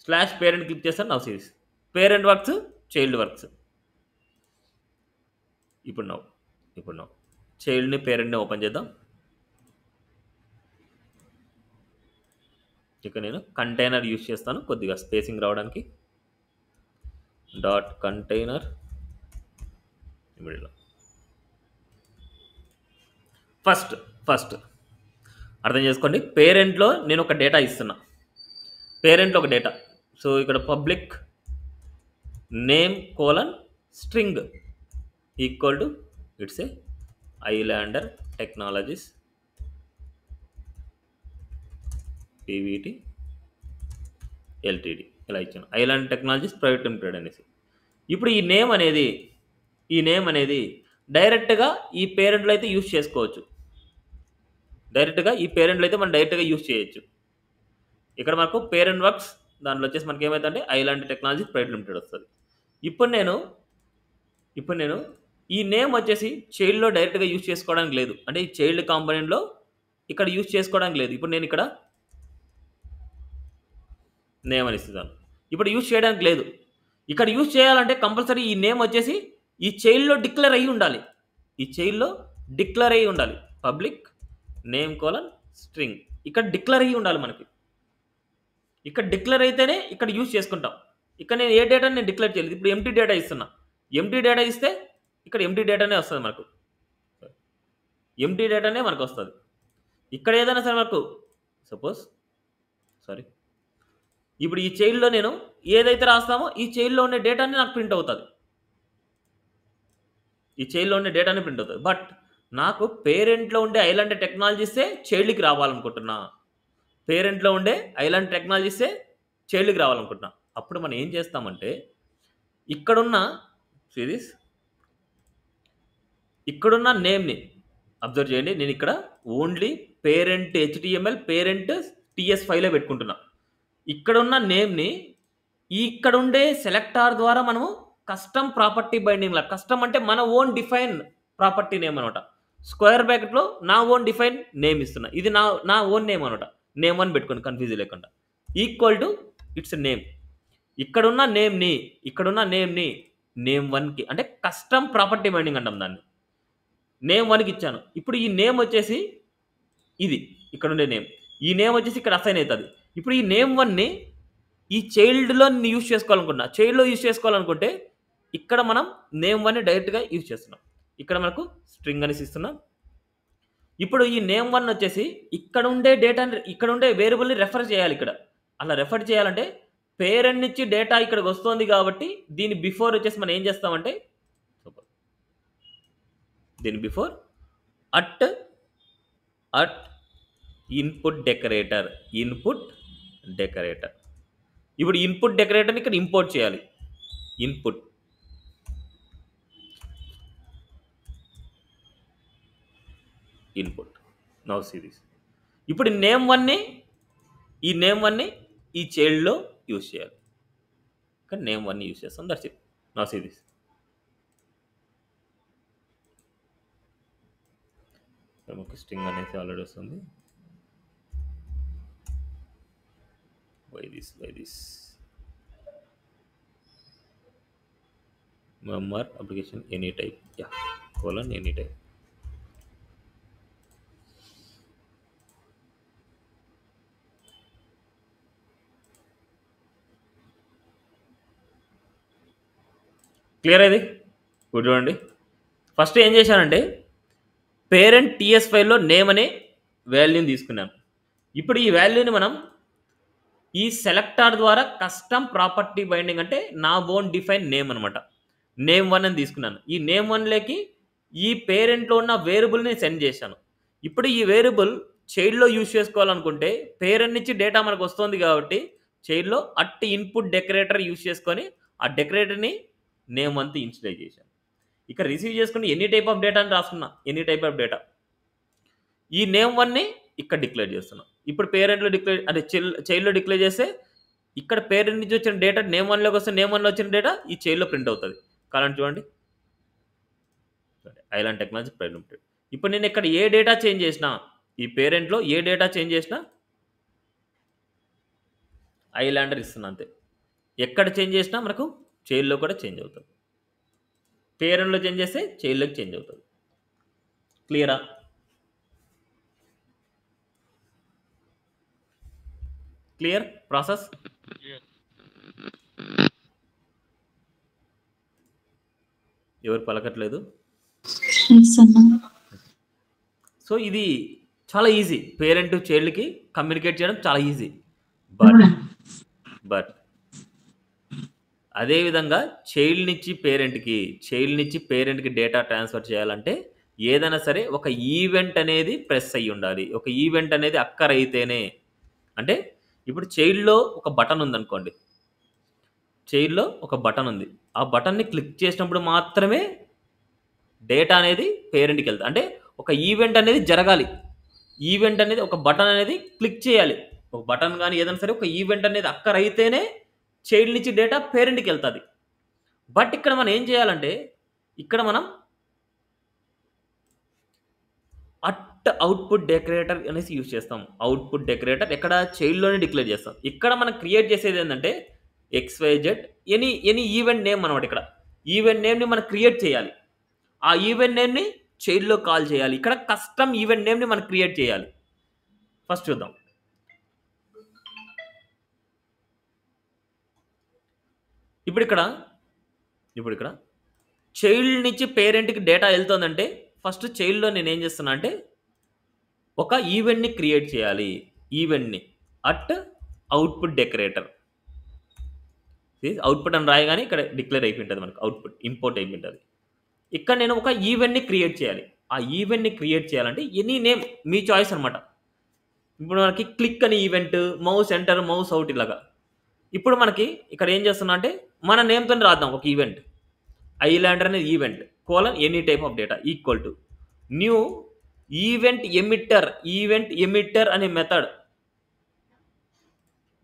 slash parent click చేస్తాను. నా series parent works child works. ఇప్పుడు నవ్వు చైల్డ్ని పేరెంట్ని ఓపెన్ చేద్దాం. ఇక నేను కంటైనర్ యూజ్ చేస్తాను కొద్దిగా స్పేసింగ్ రావడానికి. డాట్ కంటైనర్ మిడిల్లో ఫస్ట్ అర్థం చేసుకోండి. పేరెంట్లో నేను ఒక డేటా ఇస్తున్నా. పేరెంట్లో ఒక డేటా. సో ఇక్కడ public name :string equal to it's a Islander technologies PVT LTD ఇలా ఇచ్చాను. ఐలాండర్ టెక్నాలజీస్ ప్రైవేట్ లిమిటెడ్ అనేసి. ఇప్పుడు ఈ నేమ్ అనేది డైరెక్ట్గా ఈ పేరెంట్లో అయితే యూజ్ చేసుకోవచ్చు. మనం డైరెక్ట్గా యూజ్ చేయొచ్చు. ఇక్కడ మనకు పేరెంట్ వర్క్స్ దాంట్లో వచ్చేసి మనకి ఏమైందంటే ఐలాండర్ టెక్నాలజీస్ ప్రైవేట్ లిమిటెడ్ వస్తుంది. ఇప్పుడు నేను ఈ నేమ్ వచ్చేసి చైల్డ్లో డైరెక్ట్గా యూజ్ చేసుకోవడానికి లేదు. అంటే ఈ చైల్డ్ కాంపోనెంట్లో ఇక్కడ యూజ్ చేసుకోవడానికి లేదు. ఇప్పుడు నేను ఇక్కడ నేమ్ అని ఇస్తున్నాను. ఇప్పుడు యూజ్ చేయడానికి లేదు. ఇక్కడ యూజ్ చేయాలంటే కంపల్సరీ ఈ నేమ్ వచ్చేసి ఈ చైల్డ్లో డిక్లేర్ అయ్యి ఉండాలి. పబ్లిక్ నేమ్ :స్ట్రింగ్ ఇక్కడ డిక్లేర్ అయ్యి ఉండాలి మనకి. ఇక్కడ డిక్లేర్ అయితేనే ఇక్కడ యూజ్ చేసుకుంటాం. ఇక్కడ నేను ఏ డేటాని నేను డిక్లేర్ చేయలేదు. ఇప్పుడు ఎంటీ డేటా ఇస్తున్నా. ఎంటీ డేటా ఇస్తే ఇక్కడ ఎంటీ డేటానే వస్తుంది మనకు. వస్తుంది. ఇక్కడ ఏదైనా సరే మనకు సపోజ్ ఇప్పుడు ఈ చైల్డ్లో నేను ఏదైతే రాస్తామో ఈ చైల్డ్లో ఉండే డేటాని నాకు ప్రింట్ అవుతుంది. బట్ నాకు పేరెంట్లో ఉండే ఐలాండర్ టెక్నాలజీసే చైల్డ్కి రావాలనుకుంటున్నా. అప్పుడు మనం ఏం చేస్తామంటే ఇక్కడున్న నేమ్ని అబ్జర్వ్ చేయండి. నేను ఇక్కడ only parent HTML parent TS ఫైలే పెట్టుకుంటున్నా. ఇక్కడున్న నేమ్ని ఇక్కడ ఉండే సెలెక్టార్ ద్వారా మనము కస్టమ్ ప్రాపర్టీ బైండింగ్ కస్టమ్ అంటే మన ఓన్ డిఫైన్ ప్రాపర్టీ నేమ్ అనమాట. స్క్వేర్ బ్రాకెట్లో నా ఓన్ డిఫైన్ నేమ్ ఇస్తున్నా. ఇది నా ఓన్ నేమ్ అనమాట. నేమ్ అని పెట్టుకోండి కన్ఫ్యూజ్ లేకుండా. Equal to its name. ఇక్కడున్న నేమ్ని నేమ్ 1కి అంటే కస్టమ్ ప్రాపర్టీ బైండింగ్ అంటాం దాన్ని. నేమ్ 1కి ఇచ్చాను. ఇప్పుడు ఈ నేమ్ వచ్చేసి ఇది ఇక్కడుండే నేమ్. ఈ నేమ్ వచ్చేసి ఇక్కడ అసైన్ అవుతుంది. ఇప్పుడు ఈ నేమ్ 1ని ఈ చైల్డ్లో యూజ్ చేసుకోవాలనుకున్నా, చైల్డ్లో యూజ్ చేసుకోవాలనుకుంటే ఇక్కడ మనం నేమ్ 1ని డైరెక్ట్గా యూజ్ చేస్తున్నాం. ఇక్కడ మనకు స్ట్రింగ్ అనేసి ఇస్తున్నాం. ఇప్పుడు ఈ నేమ్ 1 వచ్చేసి ఇక్కడ ఉండే డేటాని, ఇక్కడ ఉండే వేరియబుల్ని రెఫర్ చేయాలి. ఇక్కడ అలా రెఫర్ చేయాలంటే పేరెంట్ నుంచి డేటా ఇక్కడికి వస్తుంది కాబట్టి దీని బిఫోర్ వచ్చేసి మనం ఏం చేస్తామంటే దీని బిఫోర్ అట్ ఇన్పుట్ డెకరేటర్. ఇప్పుడు ఇన్పుట్ డెకరేటర్ని ఇక్కడ ఇంపోర్ట్ చేయాలి. Input now see this. ఇప్పుడు ఈ నేమ్ 1ని ఈ చైల్డ్లో యూజ్ చేయాలి. ఇక్కడ నేమ్ 1ని యూజ్ చేస్తాం. That's it. Now see this. మనకు స్ట్రింగ్ అనేది ఆల్రెడీ వస్తుంది. why this member application any type any type. Clear ఇది? గుడ్. చూడండి, ఫస్ట్ ఏం చేశానంటే పేరెంట్ టీఎస్ ఫైల్లో నేమ్ అనే వాల్యూని తీసుకున్నాను. ఇప్పుడు ఈ వాల్యూని మనం ఈ సెలెక్టర్ ద్వారా కస్టమ్ ప్రాపర్టీ బైండింగ్ అంటే నా ఓన్ డిఫైన్ నేమ్ అనమాట. నేమ్ 1 అని తీసుకున్నాను. ఈ నేమ్ 1లోకి ఈ పేరెంట్లో ఉన్న వేరియబుల్ని సెండ్ చేశాను. ఇప్పుడు ఈ వేరియబుల్ చైల్డ్లో యూజ్ చేసుకోవాలనుకుంటే పేరెంట్ నుంచి డేటా మనకు వస్తుంది కాబట్టి చైల్డ్లో అట్ ఇన్పుట్ డెకరేటర్ యూజ్ చేసుకొని ఆ డెకరేటర్ని నేమ్ 1తో ఇన్స్టైల్ చేశాను. ఇక్కడ రిసీవ్ చేసుకుని ఎనీ టైప్ ఆఫ్ డేటా అని రాసుకున్నా. ఎనీ టైప్ ఆఫ్ డేటా ఈ నేమ్ 1ని ఇక్కడ డిక్లేర్ చేస్తున్నాం. ఇప్పుడు పేరెంట్లో డిక్లేర్ అంటే చైల్డ్లో డిక్లేర్ చేస్తే ఇక్కడ పేరెంట్ నుంచి వచ్చిన డేటా నేమ్ 1లోకి వస్తే నేమ్ 1లో వచ్చిన డేటా ఈ చైల్డ్లో ప్రింట్ అవుతుంది. కావాలంటే చూడండి, ఐలాండ్ టెక్నాలజీ ప్రైవేట్ లిమిటెడ్. ఇప్పుడు నేను ఇక్కడ ఏ డేటా చేంజ్ చేసినా, ఈ పేరెంట్లో ఏ డేటా చేంజ్ చేసినా ఐలాండర్ ఇస్తున్నా అంతే. ఎక్కడ చేంజ్ చేసినా మనకు చైల్డ్లో కూడా చేంజ్ అవుతుంది. పేరెంట్లో చేంజ్ చేస్తే చైల్డ్లోకి చేంజ్ అవుతుంది. క్లియరా? Clear process? ఎవరు పలకట్లేదు? సో ఇది చాలా ఈజీ. పేరెంట్ చైల్డ్కి కమ్యూనికేట్ చేయడం చాలా ఈజీ. బట్ అదేవిధంగా చైల్డ్ నుంచి పేరెంట్కి డేటా ట్రాన్స్ఫర్ చేయాలంటే ఏదైనా సరే ఒక ఈవెంట్ అనేది ప్రెస్ అయ్యి ఉండాలి. ఒక ఈవెంట్ అనేది అక్కర్ అయితేనే. అంటే ఇప్పుడు చైల్డ్లో ఒక బటన్ ఉందనుకోండి, చైల్డ్లో ఒక బటన్ ఉంది. ఆ బటన్ని క్లిక్ చేసినప్పుడు మాత్రమే డేటా అనేది పేరెంట్కి వెళ్తుంది. అంటే ఒక ఈవెంట్ అనేది జరగాలి. ఈవెంట్ అనేది ఒక బటన్ అనేది క్లిక్ చేయాలి. ఒక బటన్ కానీ ఏదైనా సరే ఒక ఈవెంట్ అనేది అక్కర్ అయితేనే చైల్డ్ నుంచి డేటా పేరెంట్కి వెళ్తుంది. బట్ ఇక్కడ మనం ఏం చేయాలంటే ఇక్కడ మనం అట్ అవుట్పుట్ డెకరేటర్ అనేసి యూజ్ చేస్తాం. అవుట్పుట్ డెకరేటర్ ఎక్కడ చైల్డ్లోనే డిక్లేర్ చేస్తాం. ఇక్కడ మనం క్రియేట్ చేసేది ఏంటంటే XYZ ఎనీ ఈవెంట్ నేమ్ అనమాట. ఇక్కడ ఈవెంట్ నేమ్ని మనం క్రియేట్ చేయాలి. ఆ ఈవెంట్ నేమ్ని చైల్డ్లో కాల్ చేయాలి. ఇక్కడ కస్టమ్ ఈవెంట్ నేమ్ని మనం క్రియేట్ చేయాలి. ఫస్ట్ చూద్దాం. ఇప్పుడు ఇక్కడ చైల్డ్ నుంచి పేరెంట్కి డేటా వెళ్తుందంటే ఫస్ట్ చైల్డ్లో నేను ఏం చేస్తున్నా అంటే ఒక ఈవెంట్ని క్రియేట్ చేయాలి. ఈవెంట్ని అట్ అవుట్పుట్ డెకరేటర్. అవుట్పుట్ అని రాయగానే ఇక్కడ డిక్లేర్ అయిపోయింటుంది, మనకు అవుట్పుట్ ఇంపోర్ట్ అయిపోయింటుంది. ఇక్కడ నేను ఒక ఈవెంట్ని క్రియేట్ చేయాలి. ఆ ఈవెంట్ని క్రియేట్ చేయాలంటే ఎనీ నేమ్ మీ చాయిస్ అనమాట. ఇప్పుడు మనకి క్లిక్ అని event, mouse enter, mouse out ఇలాగా. ఇప్పుడు మనకి ఇక్కడ ఏం చేస్తున్నా అంటే మన నేమ్తో రాద్దాం ఒక ఈవెంట్. ఐలాండర్ అనేది event any type of data equal to new event emitter అనే మెథడ్.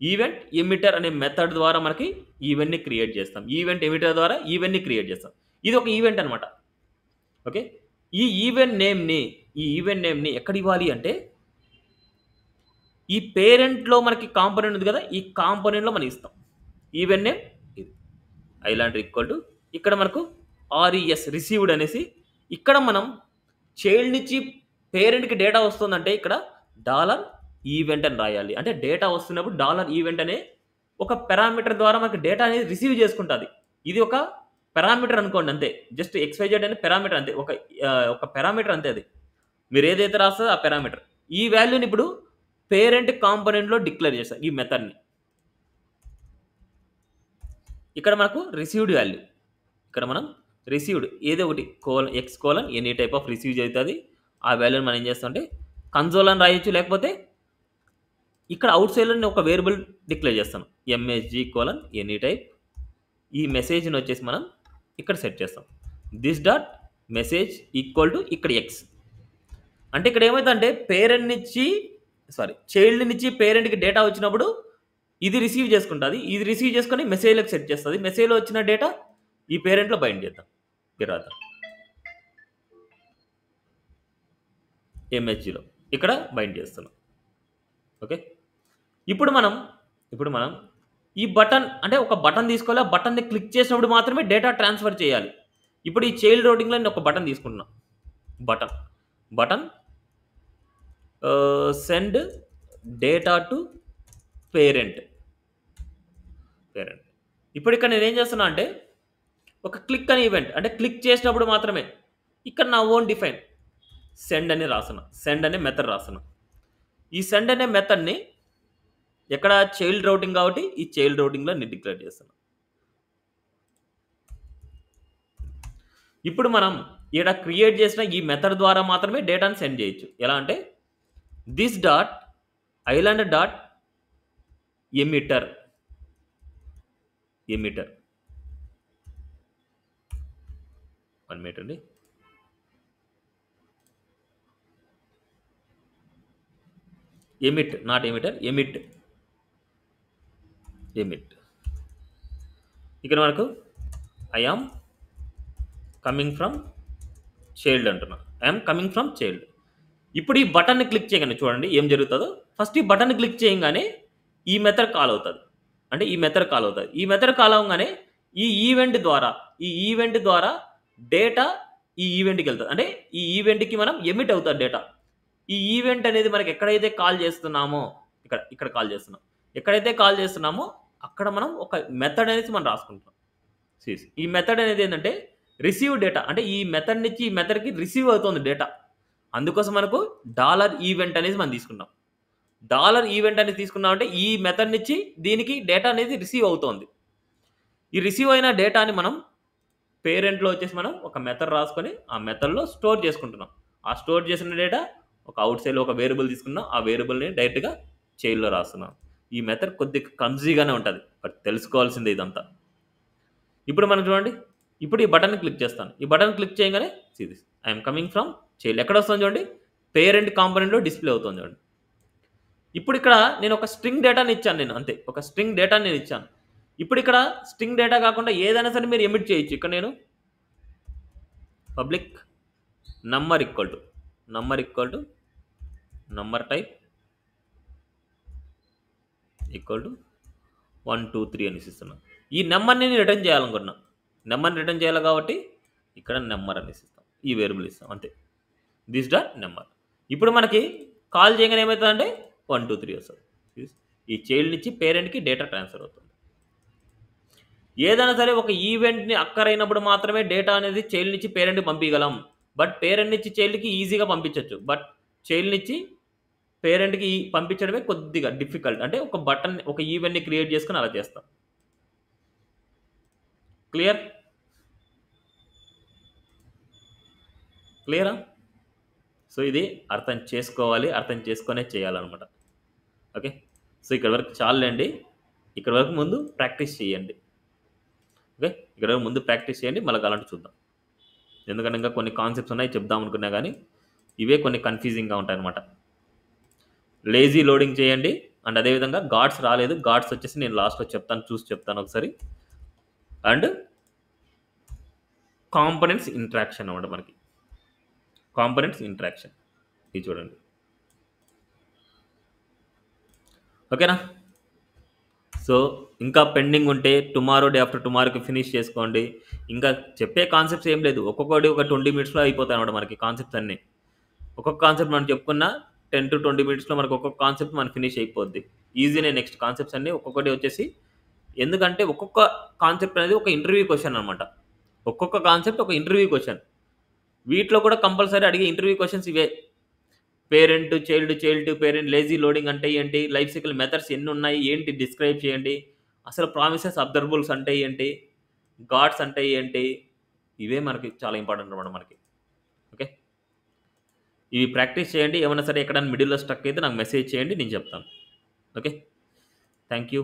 ఈవెంట్ ఎమిటర్ అనే మెథడ్ ద్వారా మనకి ఈవెంట్ని క్రియేట్ చేస్తాం. ఈవెంట్ ఎమిటర్ ద్వారా ఈవెంట్ని క్రియేట్ చేస్తాం. ఇది ఒక ఈవెంట్ అనమాట. ఓకే, ఈ ఈవెంట్ నేమ్ని ఎక్కడ ఇవ్వాలి అంటే ఈ పేరెంట్లో మనకి కాంపోనెంట్ ఉంది కదా, ఈ కాంపోనెంట్లో మనం ఇస్తాం ఈవెన్ నేమ్ ఇది ఐలాండర్ ఈక్వల్ టు ఇక్కడ మనకు ఆర్ఈఎస్ రిసీవ్డ్ అనేసి ఇక్కడ మనం చైల్డ్ నుంచి పేరెంట్కి డేటా వస్తుందంటే ఇక్కడ డాలర్ ఈవెంట్ అని రాయాలి. అంటే డేటా వస్తున్నప్పుడు డాలర్ ఈవెంట్ అనే ఒక పారామీటర్ ద్వారా మనకి డేటా అనేది రిసీవ్ చేసుకుంటుంది. ఇది ఒక పారామీటర్ అనుకోండి అంతే, జస్ట్ XYZ అనే పారామీటర్ అంతే, ఒక పారామీటర్ అంతే. అది మీరు ఏదైతే రాస్తుందో ఆ పారామీటర్. ఈ వాల్యూని ఇప్పుడు పేరెంట్ కాంపోనెంట్లో డిక్లేర్ చేస్తాం ఈ మెథడ్ని. ఇక్కడ మనకు రిసీవ్డ్ వాల్యూ, ఇక్కడ మనం రిసీవ్డ్ ఏదో ఒకటి X : any type of receive అవుతుంది. ఆ వాల్యూని మనం ఏం చేస్తామంటే కన్సోల్ అని రాయొచ్చు, లేకపోతే ఇక్కడ అవుట్ సైడ్లో నేను ఒక వేరియబుల్ డిక్లేర్ చేస్తాను MSG : ఎనీ టైప్. ఈ మెసేజ్ని వచ్చేసి మనం ఇక్కడ సెట్ చేస్తాం this dot message equal to ఇక్కడ ఎక్స్. అంటే ఇక్కడ ఏమవుతుందంటే చైల్డ్ నుంచి పేరెంట్కి డేటా వచ్చినప్పుడు ఇది రిసీవ్ చేసుకుంటుంది, ఇది రిసీవ్ చేసుకొని మెసేజ్లోకి సెట్ చేస్తుంది. మెసేజ్లో వచ్చిన డేటా ఈ పేరెంట్లో బైండ్ చేద్దాం రాద్దాం MSGలో ఇక్కడ బైండ్ చేస్తున్నాం. ఓకే, ఇప్పుడు మనం ఈ బటన్ అంటే ఒక బటన్ తీసుకోవాలి, ఆ బటన్ని క్లిక్ చేసినప్పుడు మాత్రమే డేటా ట్రాన్స్ఫర్ చేయాలి. ఇప్పుడు ఈ చైల్డ్ రౌటింగ్లో నేను ఒక బటన్ తీసుకుంటున్నాను, button send data to parent. ఇప్పుడు ఇక్కడ నేను ఏం చేస్తున్నా అంటే ఒక క్లిక్ అనే ఈవెంట్, అంటే క్లిక్ చేసినప్పుడు మాత్రమే ఇక్కడ నా ఓన్ డిఫైన్ సెండ్ అనే మెథడ్ రాస్తున్నా. ఈ సెండ్ అనే మెథడ్ని ఎక్కడ చైల్డ్ రౌటింగ్ కాబట్టి ఈ చైల్డ్ రౌటింగ్లో నేను డిక్లేర్ చేస్తాను. ఇప్పుడు మనం ఇక్కడ క్రియేట్ చేసిన ఈ మెథడ్ ద్వారా మాత్రమే డేటాను సెండ్ చేయొచ్చు. ఎలా అంటే this dot islander dot emitter 1 minute అండి. Emit not emitter, emit. ఇక్కడ మనకు I am coming from child అంటున్నా, ఐఎమ్ కమింగ్ ఫ్రమ్ చైల్డ్. ఇప్పుడు ఈ బటన్ని క్లిక్ చేయగానే చూడండి ఏం జరుగుతుందో. ఫస్ట్ ఈ బటన్ క్లిక్ చేయగానే ఈ మెథడ్ కాల్ అవుతుంది. ఈ మెథడ్ కాల్ అవగానే ఈ ఈవెంట్ ద్వారా డేటా ఈ ఈవెంట్కి వెళ్తుంది. అంటే ఈ ఈవెంట్కి మనం ఎమిట్ అవుతుంది డేటా. ఈ ఈవెంట్ అనేది మనకి ఎక్కడైతే కాల్ చేస్తున్నామో ఇక్కడ కాల్ చేస్తున్నాం, ఎక్కడైతే కాల్ చేస్తున్నామో అక్కడ మనం ఒక మెథడ్ అనేది మనం రాసుకుంటాం. ఈ మెథడ్ అనేది ఏంటంటే రిసీవ్ డేటా, అంటే ఈ మెథడ్ నుంచి ఈ మెథడ్కి రిసీవ్ అవుతుంది డేటా. అందుకోసం మనకు డాలర్ ఈవెంట్ అనేది మనం తీసుకున్నాం. డాలర్ ఈవెంట్ అనేది తీసుకున్నాం అంటే ఈ మెథడ్ నుంచి దీనికి డేటా అనేది రిసీవ్ అవుతుంది. ఈ రిసీవ్ అయిన డేటాని మనం పేరెంట్లో వచ్చేసి మనం ఒక మెథడ్ రాసుకొని ఆ మెథడ్లో స్టోర్ చేసుకుంటున్నాం. ఆ స్టోర్ చేసిన డేటా ఒక అవుట్ సైడ్లో ఒక వేరియబుల్ తీసుకున్నాం, ఆ వేరియబుల్ని డైరెక్ట్గా చైల్డ్లో రాస్తున్నాం. ఈ మెథడ్ కొద్దిగా కన్ఫ్యూజ్గానే ఉంటుంది, బట్ తెలుసుకోవాల్సిందే ఇదంతా. ఇప్పుడు మనం చూడండి, ఇప్పుడు ఈ బటన్ క్లిక్ చేస్తాను. ఈ బటన్ క్లిక్ చేయగానే ఐఎమ్ కమింగ్ ఫ్రమ్ చైల్డ్ ఎక్కడ వస్తుంది చూడండి, పేరెంట్ కాంపోనెంట్లో డిస్ప్లే అవుతుంది చూడండి. ఇప్పుడు ఇక్కడ నేను ఒక స్ట్రింగ్ డేటాని ఇచ్చాను, అంతే, ఒక స్ట్రింగ్ డేటాని నేను ఇచ్చాను. ఇప్పుడు ఇక్కడ స్ట్రింగ్ డేటా కాకుండా ఏదైనా సరే మీరు ఎమిట్ చేయొచ్చు. ఇక్కడ నేను public number equal to number type equal to 1 2 3 అనేసి ఇస్తున్నాను. ఈ నెంబర్ని నేను రిటర్న్ చేయాలనుకున్నా, నెంబర్ని రిటర్న్ చేయాలి కాబట్టి ఇక్కడ నెంబర్ అనేసి ఇస్తాం, ఈ వేరియబుల్ ఇస్తాం అంతే, దిస్ డాట్ నెంబర్. ఇప్పుడు మనకి కాల్ చేయగానే ఏమవుతుందంటే 1 2 3 వస్తుంది. ఈ చైల్డ్ నుంచి పేరెంట్కి డేటా ట్రాన్స్ఫర్ అవుతుంది. ఏదైనా సరే ఒక ఈవెంట్ని అక్కరైనప్పుడు మాత్రమే డేటా అనేది చైల్డ్ నుంచి పేరెంట్కి పంపించగలం. బట్ పేరెంట్ నుంచి చైల్డ్కి ఈజీగా పంపించవచ్చు, బట్ చైల్డ్ నుంచి పేరెంట్కి పంపించడమే కొద్దిగా డిఫికల్ట్. అంటే ఒక ఈవెంట్ని క్రియేట్ చేసుకుని అలా చేస్తాం. క్లియరా? సో ఇది అర్థం చేసుకోవాలి, అర్థం చేసుకునే చేయాలన్నమాట. ఓకే, సో ఇక్కడ వరకు చాలండి. ఇక్కడ వరకు ముందు ప్రాక్టీస్ చేయండి. ఓకే, ఇక్కడ వరకు ముందు ప్రాక్టీస్ చేయండి, మళ్ళీ అలాంటి చూద్దాం. ఎందుకంటే ఇంకా కొన్ని కాన్సెప్ట్స్ ఉన్నాయి చెప్దాం అనుకున్నా కానీ ఇవే కొన్ని కన్ఫ్యూజింగ్గా ఉంటాయి అన్నమాట. లేజీ లోడింగ్ చేయండి. అండ్ అదేవిధంగా గాడ్స్ రాలేదు, గాడ్స్ వచ్చేసి నేను లాస్ట్లో చెప్తాను ఒకసారి. అండ్ కాంపోనెంట్స్ ఇంట్రాక్షన్ అన్నమాట. మనకి కాంపోనెంట్స్ ఇంట్రాక్షన్ ఇది చూడండి. ఓకేనా? సో ఇంకా పెండింగ్ ఉంటే టుమారో డే ఆఫ్టర్ టుమారోకి ఫినిష్ చేసుకోండి. ఇంకా చెప్పే కాన్సెప్ట్స్ ఏం లేదు, ఒక్కొక్కటి ఒక 20 మినిట్స్లో అయిపోతాయి అన్నమాట మనకి కాన్సెప్ట్స్ అన్నీ. ఒక్కొక్క కాన్సెప్ట్ మనం చెప్పుకున్న 10 to 20 మినిట్స్లో మనకు ఒక్కొక్క కాన్సెప్ట్ మనకు ఫినిష్ అయిపోద్ది. ఈజీనే నెక్స్ట్ కాన్సెప్ట్స్ అన్నీ ఒక్కొక్కటి వచ్చేసి. ఎందుకంటే ఒక్కొక్క కాన్సెప్ట్ అనేది ఒక ఇంటర్వ్యూ క్వశ్చన్ అనమాట. ఒక్కొక్క కాన్సెప్ట్ ఒక ఇంటర్వ్యూ క్వశ్చన్. వీటిలో కూడా కంపల్సరీ అడిగే ఇంటర్వ్యూ క్వశ్చన్స్ ఇవే. Parent child, child to parent, lazy loading అంటే ఏంటి, లైఫ్ సైకిల్ మెథడ్స్ ఎన్ని ఉన్నాయి, ఏంటి డిస్క్రైబ్ చేయండి, అసలు ప్రామిసెస్ అబ్జర్వబుల్స్ అంటే ఏంటి, గాడ్స్ అంటే ఏంటి, ఇవే మనకి చాలా ఇంపార్టెంట్ అనమాట మనకి. ఓకే, ఇవి ప్రాక్టీస్ చేయండి. ఏమైనా సరే ఎక్కడైనా మిడిల్లో స్టక్ అయితే నాకు మెసేజ్ చేయండి, నేను చెప్తాను. Okay, thank you.